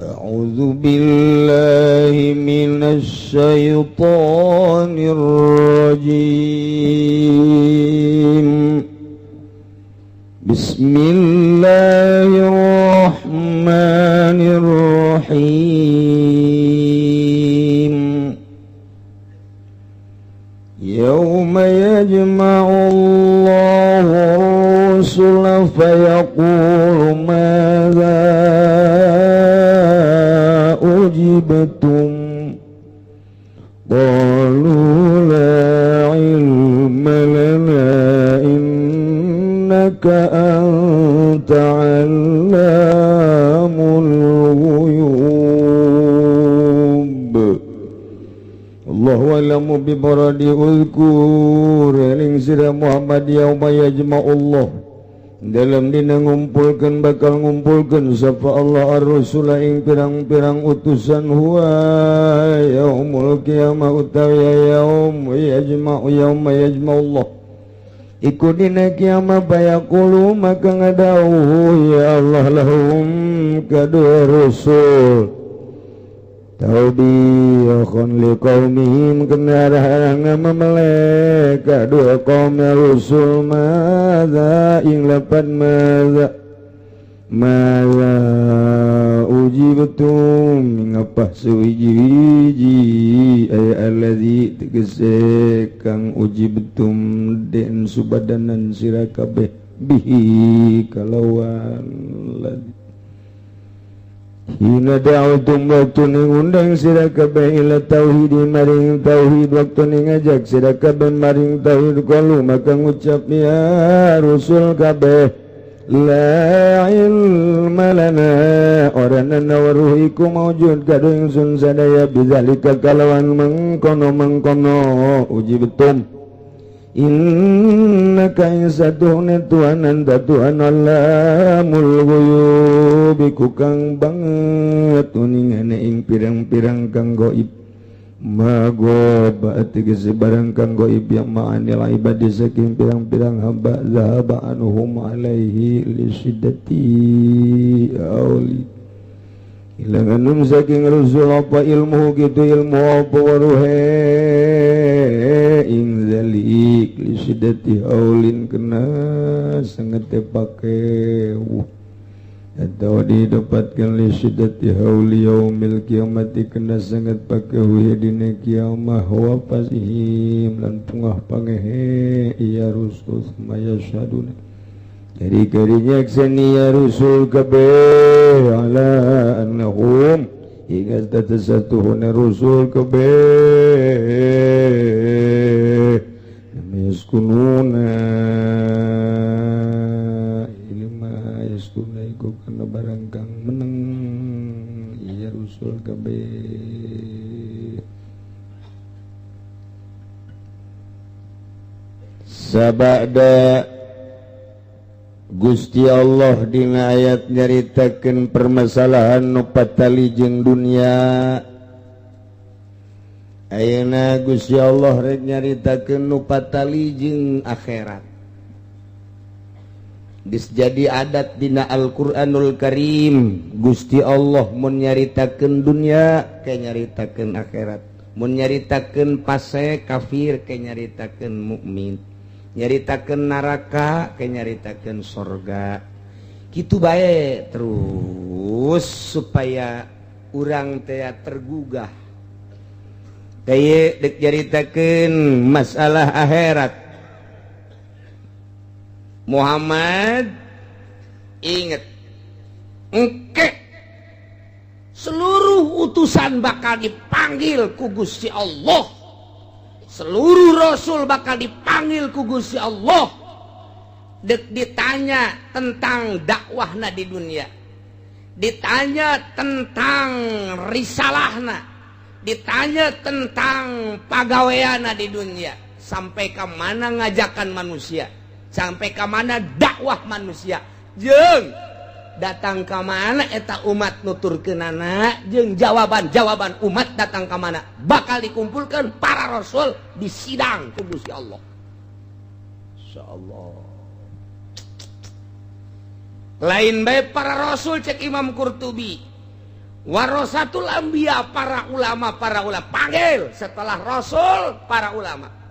A'udzu billahi minasy syaithanir rajim. Bismillahirrahmanirrahim. Yauma yajma'ullahu rusula fayaqulu madza ujibtum qalu la ilma lana innaka anta 'allamul ghuyub. Allahu a'lamu bi muradi uzkur ing sira Muhammad yauma yajma'ullah dalam dina ngumpulkan bakal ngumpulkan sapa Allah ar-rusula ing pirang-pirang utusan huwa yaumul qiyamah utawi yauma yajma'ullah iku dina kiamat bayaqulu maka ngadawuh ya Allah lahum kadua rusul taubiyahun liqaumihim kenarahang memelek kadua kaum rusul madza ing lapan madza ujibtum ngapah suwiji ay alladzi tegese kang ujibtum den subadanan sira kabeh bihi kalawan ladzi hina da'utum waktu ning undang sira kabeh ila tauhid maring tauhid waktu ning ngajak sira kabeh maring tauhid qalu maka ngucap ya rusul kabeh la ilma lana orana nawaruh iku maujud kadu ingsun sadaya bizalika kalawan mengkono uji betum innaka insatuhne Tuhan anta Tuhan Allamul ghuyub iku kang banget uningane ing pirang-pirang kang gaib magoba tegese barang kang gaib yang ma'anil ibadi saking pirang-pirang hamba zahaba anuhum alaihi lisyidati auli ilanganum saking rusul apa ilmu gitu ilmu apa waruhe ing zalik lisyidati aulin kena sangat tepake atau didapatkan lisyidati hauli yaumil kiamati kena sangat pakai huya dina kiamah wa pasihim lan pungah pangehe iya rusul semaya syaduna jadi karinya aksani ya rusul kabeh ala annahum hingga tatasatuhuna rusul kabeh yaskununa ilma yaskuna iku kana barang kang meneng iya rusul kabeh sabada Gusti Allah dina ayat nyaritakeun permasalahan nu patali jeung dunia ayeuna Gusti Allah rek nyaritakeun nu patali jeung akhirat jadi adat dina Al-Qur'anul Karim Gusti Allah mun nyaritakeun dunya kayak nyaritakeun akhirat, mun nyaritakeun fase kafir kayak nyaritakeun mukmin, nyaritakeun neraka kayak nyaritakeun surga. Kitu bae terus supaya urang teh tergugah. Kayak dek nyaritakeun masalah akhirat. Muhammad inget engke seluruh utusan bakal dipanggil ku Gusti Allah, seluruh rasul bakal dipanggil ku Gusti Allah, dek ditanya tentang dakwahna di dunia, ditanya tentang risalahna, ditanya tentang pagaweana di dunia, sampai ke mana ngajakan manusia, sampai ke mana dakwah manusia, jeung datang ke mana eta umat nuturkeunana, jeung jawaban-jawaban umat datang ke mana bakal dikumpulkan para rasul di sidang ku Gusti Allah. Insyaallah. Lain bae para rasul cek Imam Qurtubi. Warasatul anbiya, para ulama panggil setelah rasul para ulama.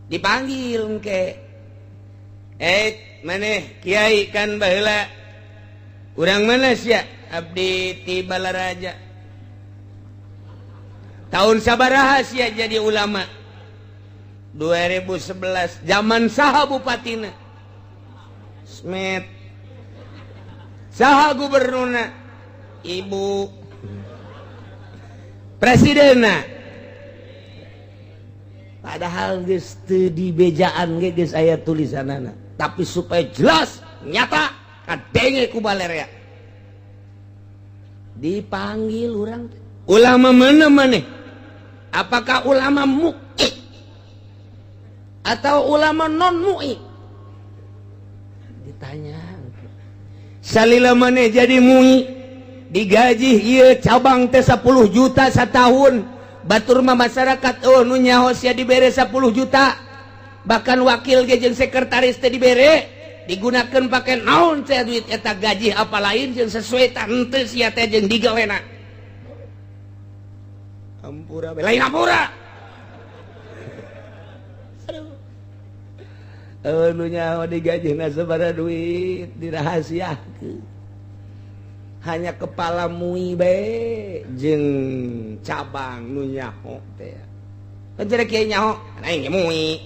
Dipanggil engke maneh kiai kan baheula urang mana sia abdi ti Balaraja tahun sabaraha sia jadi ulama 2011 zaman saha bupatina Smith saha gubernurna ibu presidenna. Padahal geus teu dibejaan ge geus aya tulisanana, tapi supaya jelas nyata kadenge ku balerea. Dipanggil urang ulama mana maneh? Apakah ulama mu'i atau ulama non mu'i? Ditanya. Salila maneh jadi mu'i digaji ieu cabang teh 10 juta satahun. Batur mah masyarakat nu nyaho sia dibere 10 juta, bahkan wakil ge jeung sekretaris teh dibere digunakeun pake naon teh duit eta gaji apa lain jeung sesuai tante sia teh jeung digawena. Ampura lain ampura. Aduh. Nu nyaho digajina sabaraha duit dirahasiakeun. Hanya kepala mui bae jeung cabang nu nyaho teh. Kan jadi kiai nyaho, aing mui.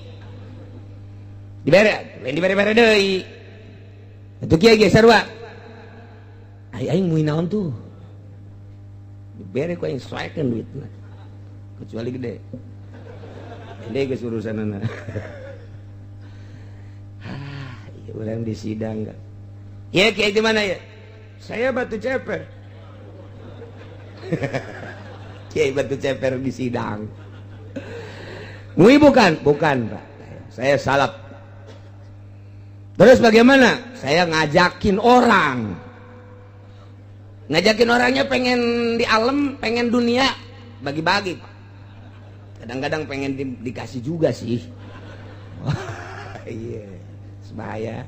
Dibere, lain dibere-bere deui. Atuh kiai ge sarua. Aing mui naon tuh? Dibere ku aing soekeun duitna. Kecuali gede. Gede geus urusanana. Ieu urang di sidang enggak. Ieu kiai di mana ya? Saya Batu Ceper. Kiai Batu Ceper di sidang. Mui bukan Pak. Saya salap. Terus bagaimana? Saya ngajakin orang. Ngajakin orangnya pengen di alam, pengen dunia, bagi-bagi Pak. Kadang-kadang pengen dikasih juga sih. Iya, bahaya.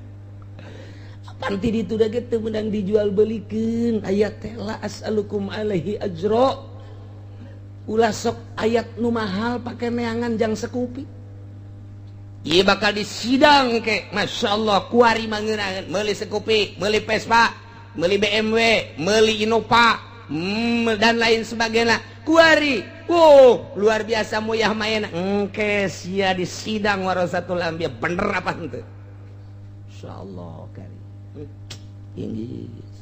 Panti ditu da gitu menang dijual belikan ayat tela as'alukum alaihi ajro ulah sok ayat nu mahal pakai neangan jang sekupi. Iya bakal disidang ke Masya Allah kuari mangeunangan meuli sekupi, meuli Vespa, meuli BMW, meuli Innova dan lain sebagainya kuari. Luar biasa moyah mayana engke sia disidang warasatul anbiya bener apa henteu? Insyaallah kali Inggris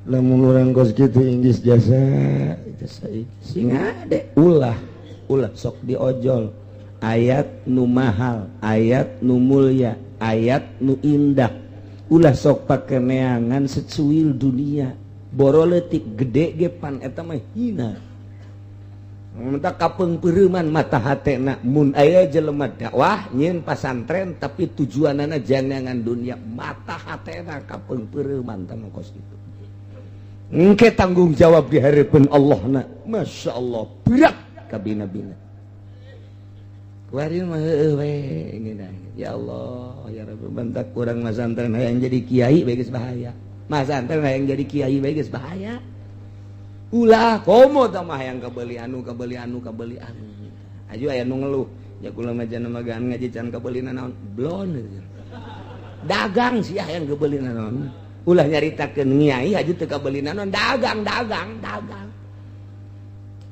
lamun urang kos kitu Inggris jasa sing ade ulah sok diojol ayat nu mahal, ayat nu mulia, ayat nu indah ulah sok pake neangan secuil dunia boro leutik gede ge pan eta mah hina. Minta kapeungpeureman mata hatena mun aya jelema dakwah nyieun pasantren tapi tujuanana jangan dunia mata hatena kapeungpeureman tanu kos kitu. Engke tanggung jawab di hareupeun Allahna. Masya Allah berat ka bina-bina. kuari mah heueuh we ya Allah ya Rabbi bentak kurang masantren hayang jadi kiai bae geus bahaya masantren hayang jadi kiai bae geus bahaya ulah komo tah mah hayang kabeuli anu aju aya nu ngeluh ya kula mah jangan magaan ngaji can kabeulina naon blon dagang sih hayang kabeulina naon ulah nyaritakeun nyai aju teu kabeulina naon dagang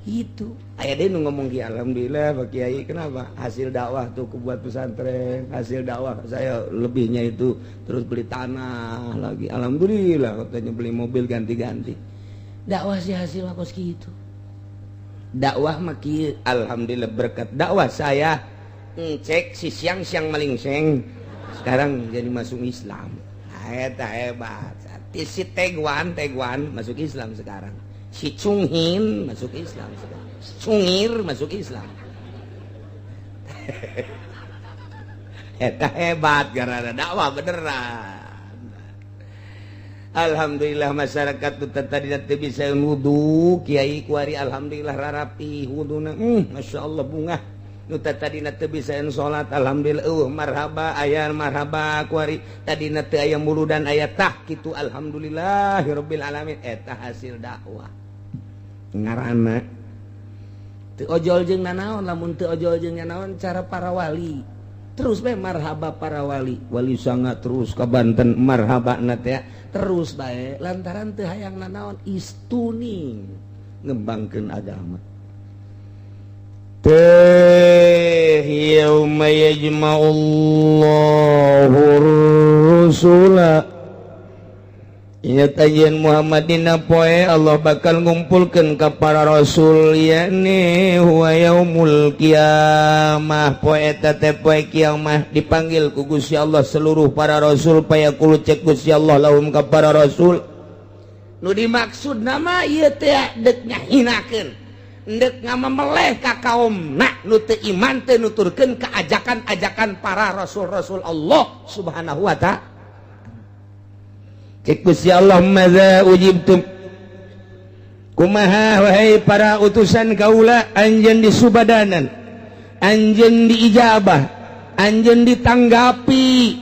itu aya deui nu ngomong ki alhamdulillah Pak Kiai kenapa hasil dakwah tuh buat pesantren hasil dakwah saya lebihnya itu terus beli tanah lagi alhamdulillah katanya beli mobil ganti-ganti dakwah sih hasil kos gitu dakwah mah kieu alhamdulillah berkat dakwah saya cek si siang malingseng sekarang jadi masuk Islam eta hebat si Tegwan masuk Islam sekarang si Cunghin masuk Islam Cungir masuk Islam eta hebat gara-gara dakwah beneran alhamdulillah masyarakat tuh tadi teh bisa wudu kiai kuari alhamdulillah rarapi wuduna masyaallah bunga nu tadi teh bisa salat alhamdulillah marhaba aya marhaba kuari tadi teh aya muludan aya tah kitu alhamdulillahirabbil alamin eta hasil dakwah ngaranna teu ojol jeung nanaon lamun teu ojol jeung nanaon cara para wali terus bae marhaba para wali sanga terus ka Banten marhabana teh terus bae lantaran teu hayang nanaon istuni ngembangkeun agama teh yauma yajma'ullahur rusula ingat ajian Muhammadina poe Allah bakal ngumpulkeun ka para rasul yakni huwa yaumul qiyamah poe eta teh poe kiamah dipanggil ku Gusti Allah seluruh para rasul payaqulu cek Gusti Allah lahum ka para rasul nu dimaksud nama ieu teh deuk ngahinakeun deuk ngamameleh ka kaumna nu teu iman teu nuturkeun ka ajakan-ajakan para rasul-rasul Allah Subhanahu wa ta'ala cek Gusti Allah madza ujibtum kumaha wahai para utusan kaula anjeun disubadanan anjeun diijabah anjeun ditanggapi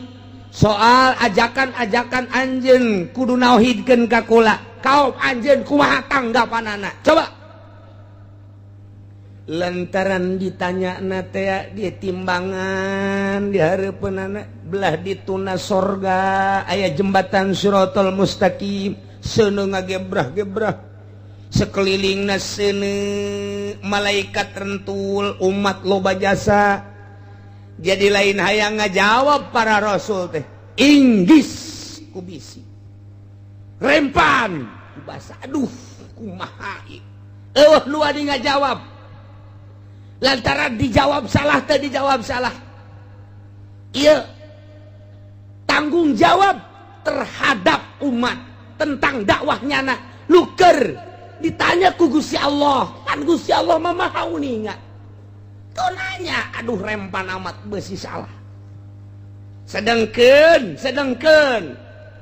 soal ajakan-ajakan anjeun kudu nauhidkeun ka kula kaum anjeun kumaha tanggapanana coba lantaran ditanya teh di timbangan di hareupeunana belah dituna sorga aya jembatan Siratal Mustaqim seuneu ngagebrah-gebrah sekelilingna seuneu malaikat rentul umat loba jasa jadi lain hayang ngajawab para rasul teh inggis ku bisi rempan ku basa aduh kumaha ieu lu adi ngajawab lantaran dijawab salah teh dijawab salah ieu tanggung jawab terhadap umat tentang dakwahnya na luker ditanya ku Gusti Allah kan Gusti Allah mah maha uningan tuh nanya aduh rempan amat besi salah sedengkeun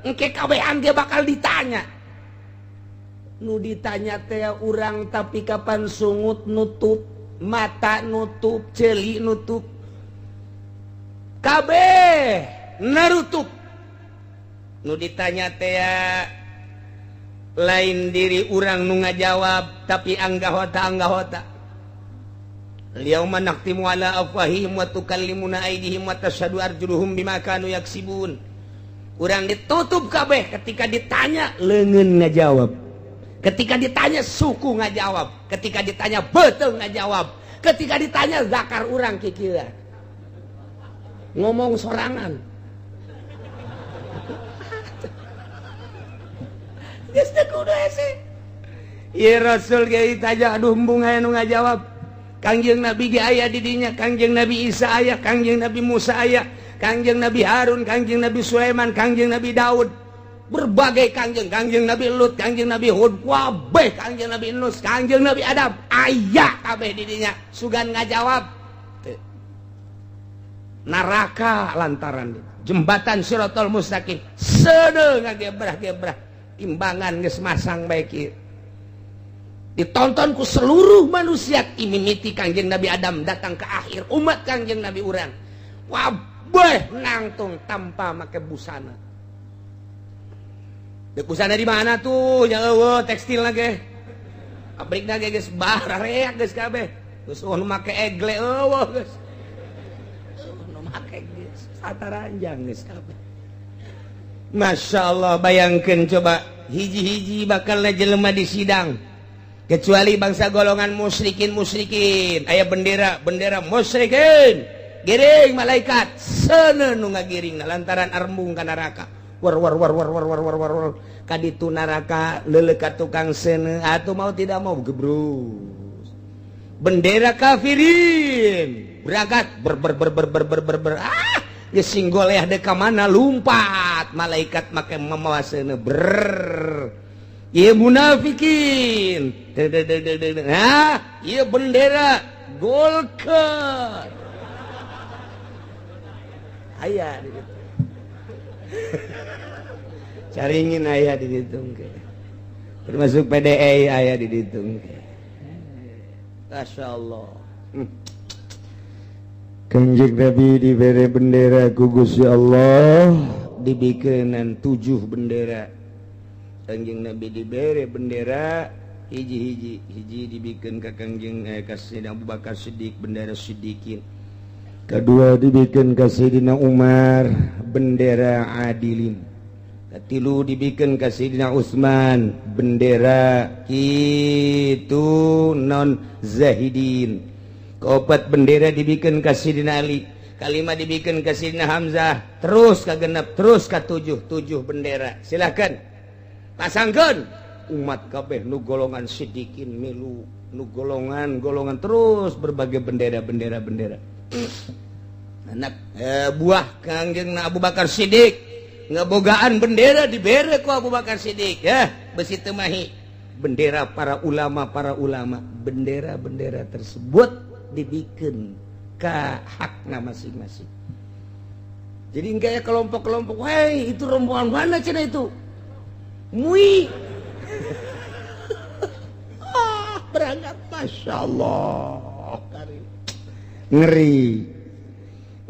engke kabehan ge bakal ditanya nu ditanya teh urang tapi kapan sungut nutup mata nutup celi nutup kabeh narutup nu ditanya teh lain diri urang nu ngajawab tapi anggahota yauma naqtimu ala afwahihim wa tukallimuna aydihim wa tashhadu arjuluhum bima kanu yaksibun urang ditutup kabeh ketika ditanya leungeun ngajawab ketika ditanya suku ngajawab ketika ditanya betul ngajawab ketika ditanya zakar urang kikieu ngomong sorangan geus teu kudu hese ieu rasul ge ditanya aduh embung aya nu ngajawab Kangjeng Nabi ge aya di dinya Kangjeng Nabi Isa aya Kangjeng Nabi Musa aya Kangjeng Nabi Harun Kangjeng Nabi Sulaiman Kangjeng Nabi Daud berbagai kangjeng Nabi Lut kangjeng Nabi Hud kabeh kangjeng Nabi Nus kangjeng Nabi Adam aya kabeh di dinya sugan ngajawab neraka lantaran jembatan Siratal Mustaqim seuneu ngagebrah-gebrah timbangan geus masang bae kieu ditontonku seluruh manusia imimiti Kangjeng Nabi Adam datang ke akhir umat Kangjeng Nabi urang wabah nangtung tanpa make busana. Dek busana di mana tuh? Jangan tekstil lagi. Pabrik lagi guys barah reak guys kabeh. Geus nu make egle eueuh guys. Nu make guys sataranjang guys kabeh. Masya Allah bayangkan coba hiji-hiji bakal jelema di sidang kecuali bangsa golongan musyrikin aya bendera musyrikin giring malaikat sana nu ngagiring lantaran arembung ka neraka war kaditu neraka leuleuh ka tukang seuneu atuh mau tidak mau gebrus bendera kafirin berangkat ber geus singgol ya deka mana lumpat malaikat make mamawaseuna ieu munafikin ieu bendera Golkar aya di ditu caringin aya di ditu termasuk PDI aya di ditu masyaallah. Kangjeng Nabi diberi bendera ku Gusti Allah dibikeun 7 bendera. Kangjeng Nabi diberi bendera hiji dibikeun ka Kangjeng ka Sayyidina Abu Bakar Siddiq bendera Siddiqin. Kedua dibikeun ka Sayyidina Umar bendera Adilin. Katilu dibikeun ka Sayyidina Utsman bendera kitu non Zahidin. Keopat bendera dibikin ka Sidina Ali, kalima dibikin ka Sidina Hamzah, terus ka genep, terus ka 7 bendera. Silakan pasangkeun umat kabeh nu golongan Siddiqin milu, nu golongan terus berbagai bendera. Anak buah Kangjeng Abu Bakar Siddiq ngebogaan bendera dibere ku Abu Bakar Siddiq ya, besi temahi bendera para ulama bendera tersebut dibikin ke hakna masing-masing. Jadi kayak kelompok-kelompok, hei itu rombongan mana cina itu? Mui. Berangkat, masya Allah. Ngeri.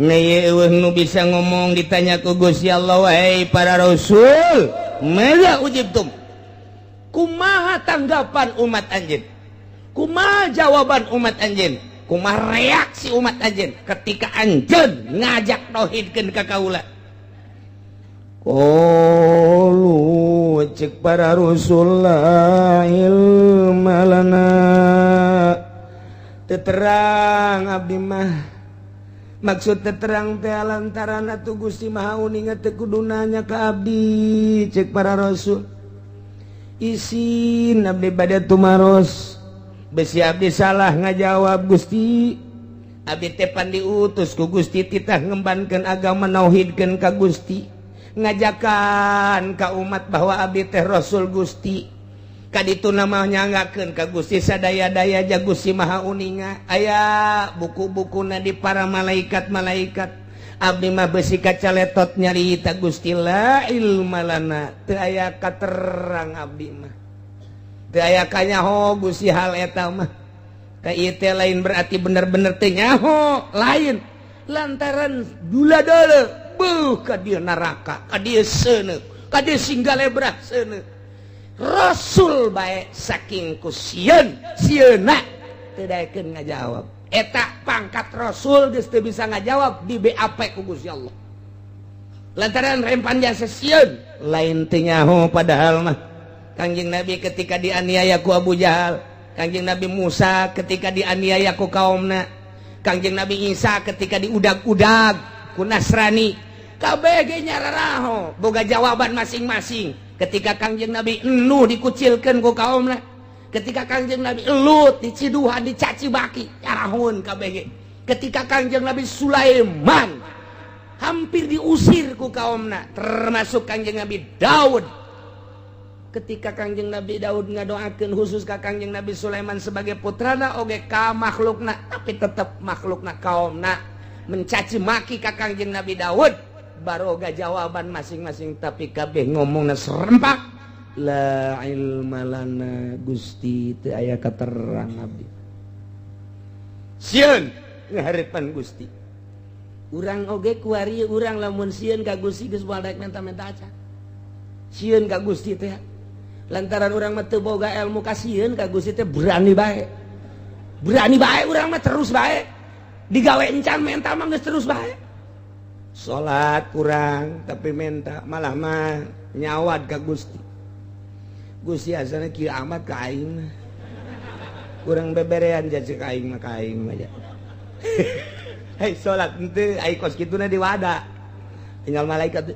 Ngeyeuh nu bisa ngomong ditanya ku Gusti Allah, hei para Rasul, mada ujibtum? Kumaha tanggapan umat anjeun? Kumaha jawaban umat anjeun? Kumaha reaksi umat anjeun ketika anjeun ngajak tauhidkeun ka kaula? Qalu cek para rasul la ilma lana teterang abdi mah maksud teterang teh lantaran atuh Gusti Maha uning teu kudu nanya ka abdi cek para rasul isin abdi bade tumaros besi abdi salah ngajawab Gusti abdi teh pan diutus ku Gusti titah ngembankeun agama nauhidkeun ka Gusti ngajakan ka umat bahwa abdi teh rasul Gusti kaditu nama nyanggakeun ka Gusti sadaya-daya ja Gusti Maha uninga aya buku-bukuna di para malaikat abdi mah besi kacaletot nyarita Gusti la ilma lana teu aya katerang abdi mah teu aya kanyaho Gusti hal eta mah ka ieu teh lain berarti bener-bener teh nyaho lain lantaran dula-dula beuh ka dieu neraka ka dieu seuneu ka dieu singgalebrah seuneu rasul bae saking ku sieuna teu daekeun ngajawab eta pangkat rasul geus teu bisa ngajawab di BAP ku Gusti Allah lantaran rempan jasa sieun lain teu nyaho padahal mah Kangjeng Nabi ketika dianiaya ku Abu Jahal, Kangjeng Nabi Musa ketika dianiaya ku kaumna, Kangjeng Nabi Isa ketika diudag-udag ku Nasrani, kabeh ge nyararaho boga jawaban masing-masing. Ketika Kangjeng Nabi Nuh dikucilkeun ku kaumna, ketika Kangjeng Nabi Lut diciduhan dicaci baki, nyarahun kabeh ge. Ketika Kangjeng Nabi Sulaiman hampir diusir ku kaumna, termasuk Kangjeng Nabi Daud. Ketika Kangjeng Nabi Daud ngadoakeun khusus ka Kangjeng Nabi Sulaiman sebagai putrana oge ka makhlukna, tapi tetep makhlukna kaumna mencaci maki ka Kangjeng Nabi Daud, baroga jawaban masing-masing tapi kabeh ngomongna serempak la ilma lana Gusti teu aya katerang abdi sieun ngaharepan Gusti urang oge kuari urang lamun sieun ka Gusti geus moal daek menta-menta acan sieun ka Gusti teh lantaran urang mah teu boga ilmu ka sieun ka Gusti teh berani bae urang mah terus bae digawe encan menta mah geus terus bae salat kurang tapi menta malah mah nyawad ka Gusti Gusti asana kieu amat ka aing mah. Urang beberean jadi ka aing mah aja. Hei salat henteu ai kos kituna di wada. Tinggal malaikat.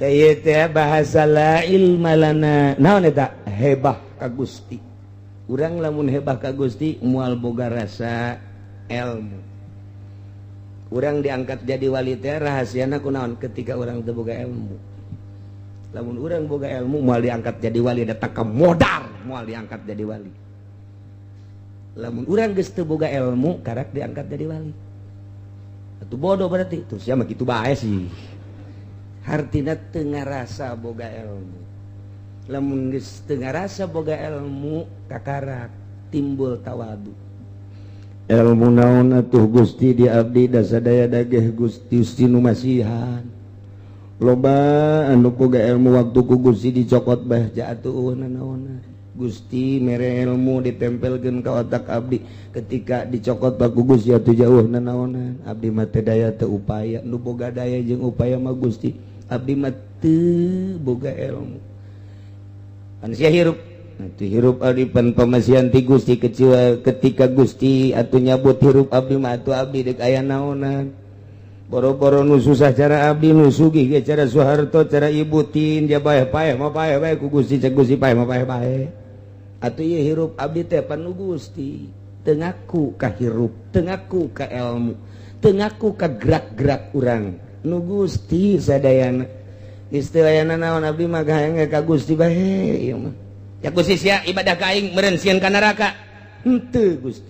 Teh teh bahasa la ilma lana. Naon eta? Hebah ka Gusti. Urang lamun hebah ka Gusti moal boga rasa ilmu. Urang diangkat jadi wali teh rahasiana kunaon ketika urang teu boga ilmu. Lamun urang boga ilmu moal diangkat jadi wali datang ka modar moal diangkat jadi wali. Lamun urang geus teu boga ilmu karak diangkat jadi wali. Atuh bodoh berarti tuh sia mah kitu bae sih. Hartina teu ngarasa boga ilmu. Lamun geus teu ngarasa boga ilmu kakarak timbul tawadu. Ilmu naon atuh Gusti di abdi da sadaya dageh Gusti nu masihan loba anu boga ilmu waktu ku Gusti dicokot bah ja atuh naon Gusti mere ilmu ditempelkeun ka otak abdi ketika dicokot ba ku Gusti atuh jauh naonan abdi mah teu daya teu upaya nu boga daya jeung upaya mah Gusti abdi mah teu boga ilmu anu sia hirup itu hirup adipan pemasihan ti Gusti kecil ketika Gusti atuh nyabut hirup abdi mah atuh abdi deuk aya naonan boro-boro nu susah cara abdi nu sugih ge cara Soeharto cara Ibu Tin ja paeh mah paeh bae ku Gusti cek Gusti paeh mah paeh bae atuh ieu hirup abdi teh panu Gusti teu ngaku ka hirup teu ngaku ka ilmu teu ngaku ka gerak-gerak urang nu Gusti sadayana geus teu aya naon abdi mah gaheng ka Gusti bae ieu mah ya Gusti sia ibadah ka aing meureun sieun ka neraka henteu Gusti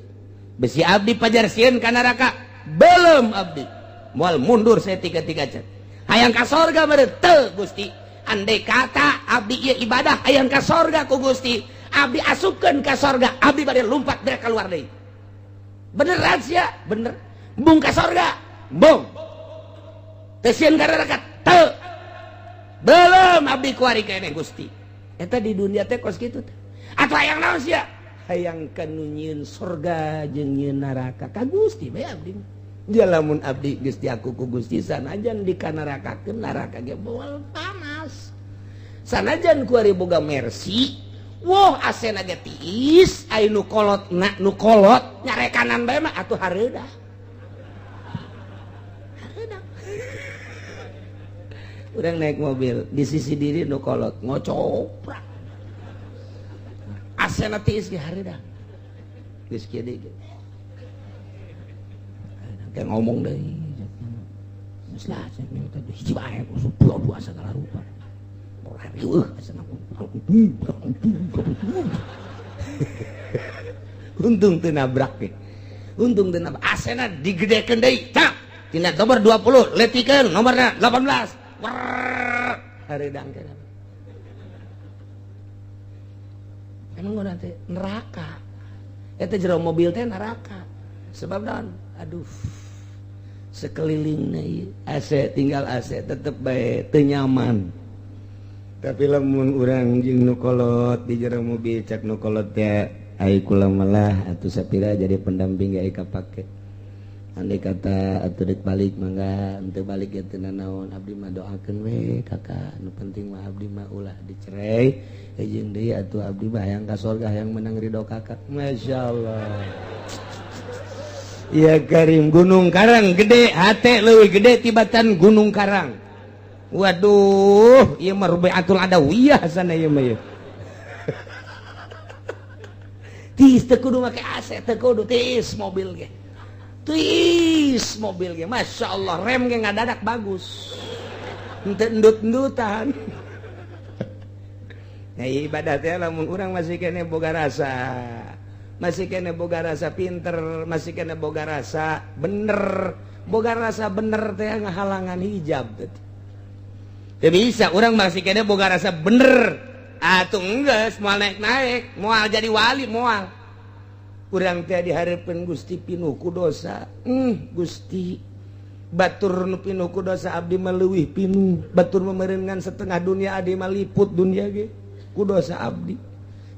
besi abdi pajar sieun ka neraka belum abdi moal mundur saeutik-eutik acan hayang ka sorga meureun teu Gusti andai kata abdi ieu ibadah hayang ka sorga ku Gusti abdi asupkeun ka sorga abdi bade lumpat bere keluar deui beneran sia bener bung ka sorga bung teu sieun ka neraka teu belum abdi kuari keneh Gusti eta di dunia teh kos kitu teh atuh hayang naon sia hayang kanu nyieun surga jeung nyieun neraka ka Gusti bae abdi dia lamun abdi geus diaku ku Gusti sanajan dikanarakakeun neraka ge moal panas sanajan kuari boga mercy woh asena ge tiis ai nu kolot nyarekanan bae mah atuh hareudah urang naik mobil di sisi diri nu kolot ngocoprak asena tiis ge hareudah geus kieu deui kayak ngomong deui geus lah hiji bae dua segala rupa asena untung teu nabrak ge untung teu nabrak asena digedekeun deui cak tina nomor 20 letikeun nomorna 18 hareudang kana emang nanti neraka eta jero mobil teh neraka sebab naon aduh sekelilingna ieu AC tinggal AC tetep bae teu nyaman tapi lamun urang jeung nu kolot di jero mobil cak nu kolot teh ai kula malah atuh sapira jadi pendamping ge ai kapake andai kata atuh deuk balik mangga henteu balik ge teu nanaon abdi mah doakeun we kakak nu penting mah abdi mah ulah dicerai jeung deui atuh abdi mah hayang ka surga hayang menang ridho kakak masyaallah ya Karim Gunung Karang gede hate leuwih gede tibatan Gunung Karang waduh ieu mah rubiatul adawiyah sana ieu mah tis teu kudu make AC teu kudu tis mobil ge tis mobil ge Masya Allah rem ge ngadadak bagus henteu endut-endutan ya ibadah teh lamun urang masih kene boga rasa masih kena boga rasa pinter, masih kena boga rasa bener. Boga rasa bener teh ngahalangan hijab teh. Teu bisa urang masih kena boga rasa bener. Atuh enggeus moal naik-naik, moal jadi wali moal. Urang teh dihareupeun Gusti pinuh ku dosa. Gusti batur nu pinuh ku dosa abdi mah leuwih pinuh. Batur memereungan setengah dunia abdi mah liput dunia ge ku dosa abdi.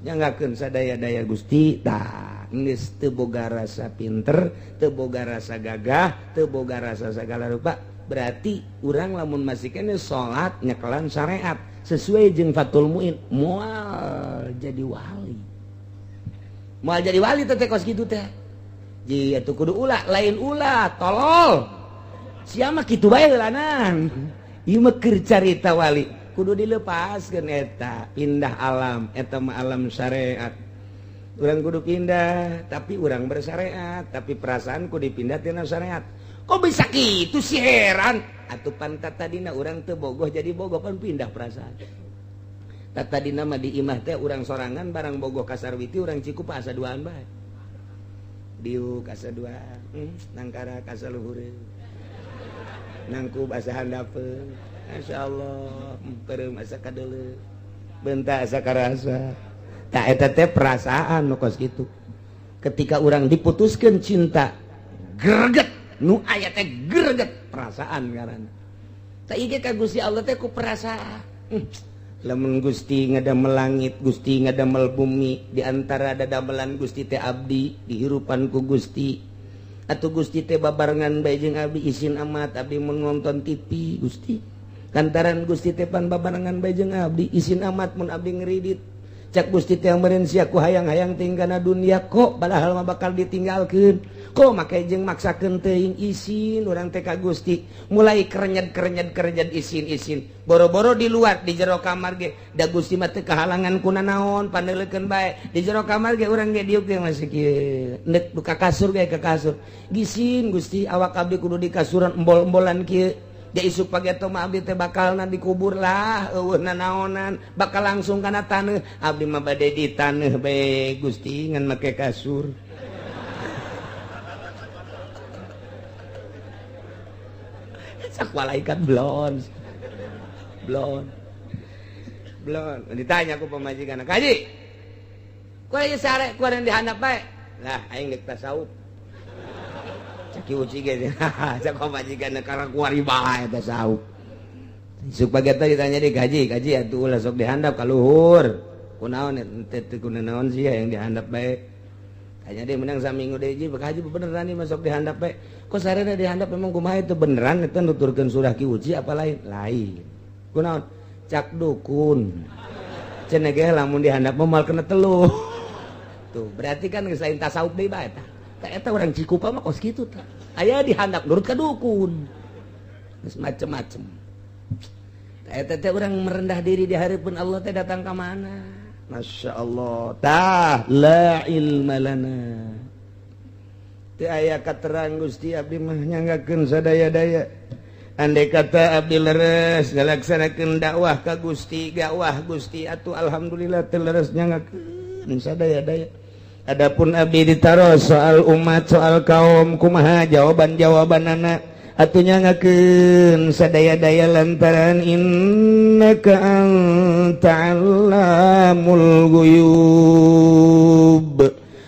Nyanggakeun sadaya-daya Gusti tah geus teu boga rasa pinter, teu boga rasa gagah, teu boga rasa sagala rupa, berarti urang lamun masih kene salat nyekelan syariat sesuai jeung Fathul Muin moal jadi wali. Moal jadi wali teh kos kitu teh. Ji atuh kudu ulah, lain ulah, tolol. Sia mah kitu bae heulanan. Ieu mah keur carita wali. Kudu dilepaskeun eta, pindah alam, eta mah alam syariat. Urang kudu pindah, tapi urang bersyariat, tapi perasaanku dipindah tina syariat. Kok bisa kitu sih heran? Atuh pan tadina urang teu bogoh jadi bogoh pan pindah perasaan. Tadina mah di imah teh urang sorangan barang bogoh ka Sarwiti urang Cikupa asa duaan bae. Diu asa duaan, nangkara ka saluhureun. Nangku asa handapeun. Masyaallah, perem asa kadeuleu. Benta asa karasa. Tak eta teh perasaan nu kos kitu. Ketika urang diputuskeun cinta, greget nu aya teh greget perasaan ngaranna. Tak ieu ka Gusti Allah teh ku perasaan. Lamun Gusti ngadamel langit, Gusti ngadamel bumi, di antara dadamelan Gusti teh abdi, dihirupan ku Gusti. Atuh Gusti teh babarengan bae jeung abdi izin amat abdi mun nonton TV Gusti. Kantaran Gusti teh pan babarengan bae jeung abdi izin amat mun abdi ngridit. Cak Gusti teh meureun sia ku hayang-hayang tinggalna dunia kok padahal mah bakal ditinggalkeun. Kok make jeung maksakeun teuing izin urang teh ka Gusti. Mulai kerenyed izin. Boro-boro di luar di jero kamar ge da Gusti mah teu kahalangan ku nanaon pandeuleukeun bae. Di jero kamar ge urang ge diuk ge masih kieu. Neuk ka kasur ge ka kasur. Gisin Gusti awak abdi kudu di kasuran embol-embolan kieu. Ya isuk pagi atau mah abdi teh bakalna dikubur lah eueuh nanaonan bakal langsung kana taneuh abdi mah bade di taneuh bae Gusti ngan make kasur. Sak malaikat blon ditanya ku pamajikan kaji ku ieu sare ku ada dihandap bae lah aing geus tasawuf caki uci ge cak pamajikan karena kuari bae tasawuf isuk pagi teh ditanya di kaji atuh ulah sok dihandap ka luhur kunaon teh teu kunaon sia yang dihandap bae tanya dia menang saminggu deui ji haji beneran nih masuk dihandap bae kok sarena dihandap memang kumaha itu beneran eta nuturkeun surah ki uci apa lain kunaon cak dukun cenah ge lamun dihandap mah moal kena teluh tuh berarti kan geus lain tasawuf deui bae tah eta urang Cikupa mah kos kitu tah aya dihandap nurut ka dukun geus macem-macem eta teh urang merendah diri di hareupeun Allah teh datang ka mana Masya Allah tah la ilma lana teu aya katerang Gusti abdi mah nyanggakeun sadaya-daya andai kata abdi leres ngalaksanakeun dakwah ka Gusti dakwah Gusti atuh alhamdulillah teu leres nyanggakeun sadaya-daya. Adapun abdi ditaros soal umat soal kaum kumaha jawaban-jawabanana atuh nyanggakeun sadaya-daya lantaran innaka anta allamul ghuyub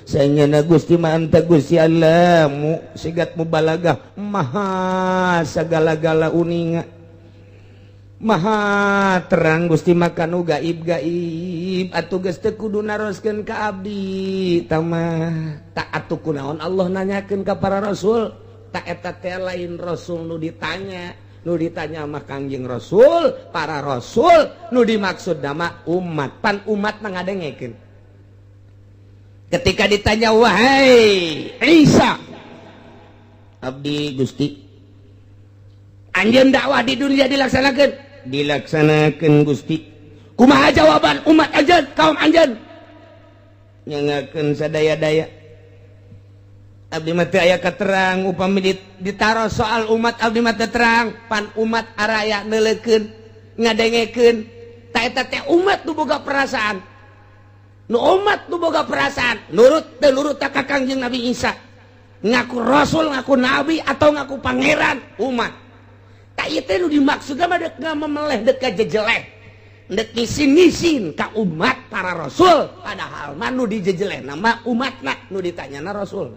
saenyana Gusti mah anta Gusti Allamu sigat mubalagah maha sagala-gala uninga maha terang Gusti makan gaib atuh geus teu kudu naroskeun ka abdi tamah tak atuh kunaon Allah nanyakeun ka para rasul tak eta teh lain rasul nu ditanya mah Kangjeng Rasul para rasul nu dimaksud nama umat pan umat mah ngadengekeun ketika ditanya wahai Isa abdi Gusti anjeun dakwah di dunia dilaksanakeun Gusti kumaha jawaban umat anjeun kaum anjeun nyanggakeun sadaya-daya abdi mah teu aya katerang upami ditaros soal umat abdi mah teu terang pan umat araya neuleukeun ngadengekeun ta eta teh umat nu boga perasaan nu umat nu boga perasaan nurut teu nurut ka Kangjeng Nabi Isa ngaku rasul ngaku nabi atau ngaku pangeran umat tak ieu teh nu dimaksudna mah dek ngamemeleh dek kajejeleh dek ngisin-ngisin ka umat para rasul padahal mah nu dijejeleh nama umatna nu ditanyana rasul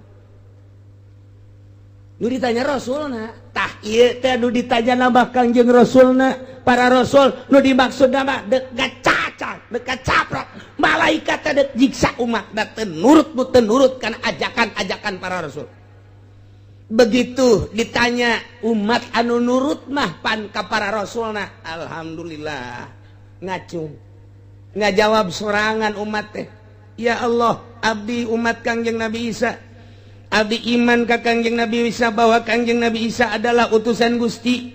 nu ditanya rasulna tah ieu teh nu ditanya nama Kangjeng Rasulna para rasul nu dimaksudna mah dek gacaca dek caprok malaikat teh dek jiksa umat da teu nurut kana ajakan-ajakan para rasul begitu ditanya umat anu nurut mah pan ka para rasulna alhamdulillah ngacung ngajawab sorangan umat teh ya Allah abdi umat Kangjeng Nabi Isa abdi iman ka Kangjeng Nabi Isa bahwa Kangjeng Nabi Isa adalah utusan Gusti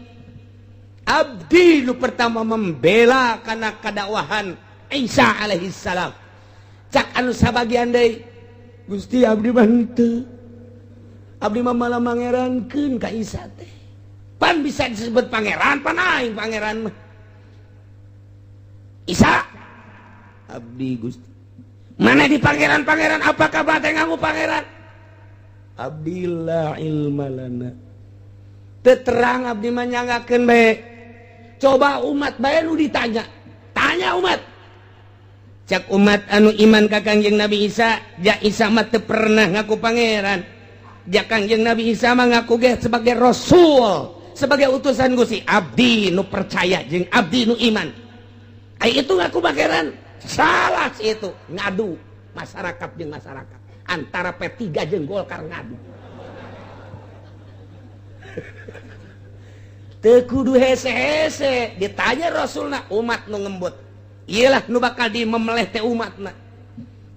abdi nu pertama membela kana kadakwahan Isa alaihi salam cak anu sabagian deui Gusti abdi mah henteu abdi mah malah mangerankeun ka Isa teh pan bisa disebut pangeran pan aing pangeran mah Isa abdi Gusti mana di pangeran-pangeran apakah bate ngaku pangeran abdillah ilma lana terang abdi manyangakeun bae coba umat bae nu ditanya tanya umat cak umat anu iman ka Kangjeng Nabi Isa ja Isa mah teu pernah ngaku pangeran ja Kangjeng Nabi Isa mah ngaku ge sebagai rasul sebagai utusan Gusti abdi nu percaya jeung abdi nu iman ai itu ngaku pangeran salah sih itu ngadu masyarakat jeung masyarakat antara P3 jeung Golkar ngadu teu kudu hese-hese ditanya rasulna umat nu ngembut iyalah nu bakal dimemeleh teh umatna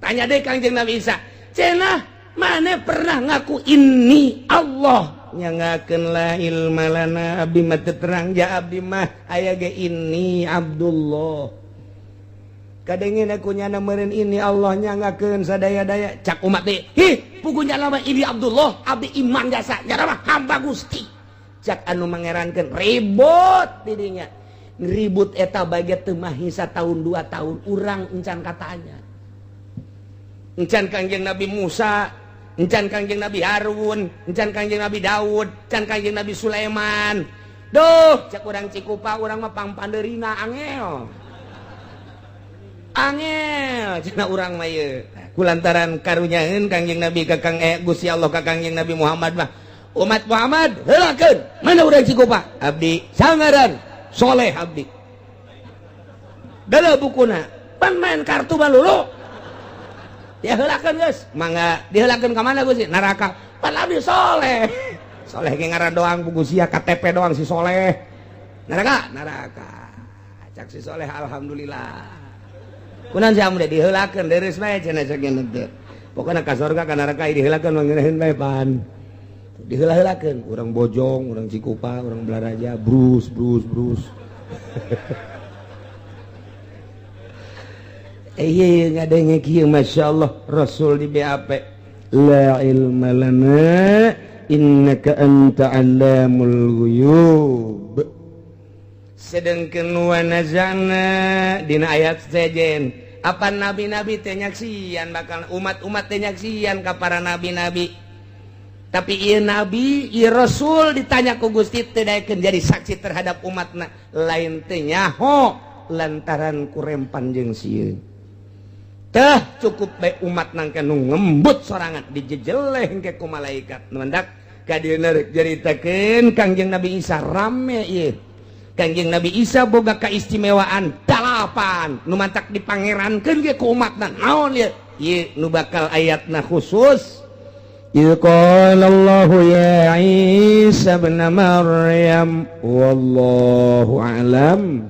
tanya deui Kangjeng Nabi Isa cenah mana pernah ngaku ini Allah nyangakeun la ilma lana abdi mah teu terang ja abdi mah aya ge ini Abdullah kadengin aku nyana meureun ini Allah nyangakeun sadaya-daya cak umat teh pugunya lama ini Abdullah abdi iman jasa jara mah hamba Gusti cak anu mangerankeun ribut di dinya ribut eta bage teu mah hisa tahun 2 tahun urang encan katanya encan Kangjeng Nabi Musa encan Kangjeng Nabi Harun encan Kangjeng Nabi Daud encan Kangjeng Nabi Sulaiman duh cak urang Cikupa urang mah pangpandeurina angel cenah urang mah ieu kulantaran karunyaeun Kangjeng Nabi ka Gusti Allah ka Kangjeng Nabi Muhammad mah umat Muhammad heulakeun mana urang Cikupa abdi sangaran soleh abdi dala bukuna pan main kartu balulu ya heulakeun geus mangga diheulakeun ka mana Gusti neraka pan abdi soleh soleh ge ngaran doang buku sia KTP doang si soleh neraka cak si soleh alhamdulillah kunaon sia mun diheulakeun deres bae cenah sakieu teh pokona ka sorga ka neraka diheulakeun mangeureun bae pan diheula-heulakeun urang Bojong urang Cikupa urang Blaraja brus iya ngadenge kieu masyaallah rasul di BAP la ilma lana innaka anta allamul ghuyub sedengkeun wa nazana dina ayat sejen apa nabi-nabi teh nyaksian bakal umat-umat teh nyaksian ka para nabi-nabi tapi ieu nabi ieu rasul ditanya ku Gusti teu daekeun jadi saksi terhadap umatna lain teh nyaho lantaran kurempan jeung sieun teh cukup bae umat nangka nu ngembut sorangan dijejeleh engke ku malaikat mendak ka dieuna rek jaritakeun Kangjeng Nabi Isa rame ieu Kangjeng Nabi Isa boga kaistimewaan 8 nu mantak dipangerankeun ge ku umatna naon ieu nu bakal ayatna khusus qala Allahu ya Isa ibn Maryam wallahu a'lam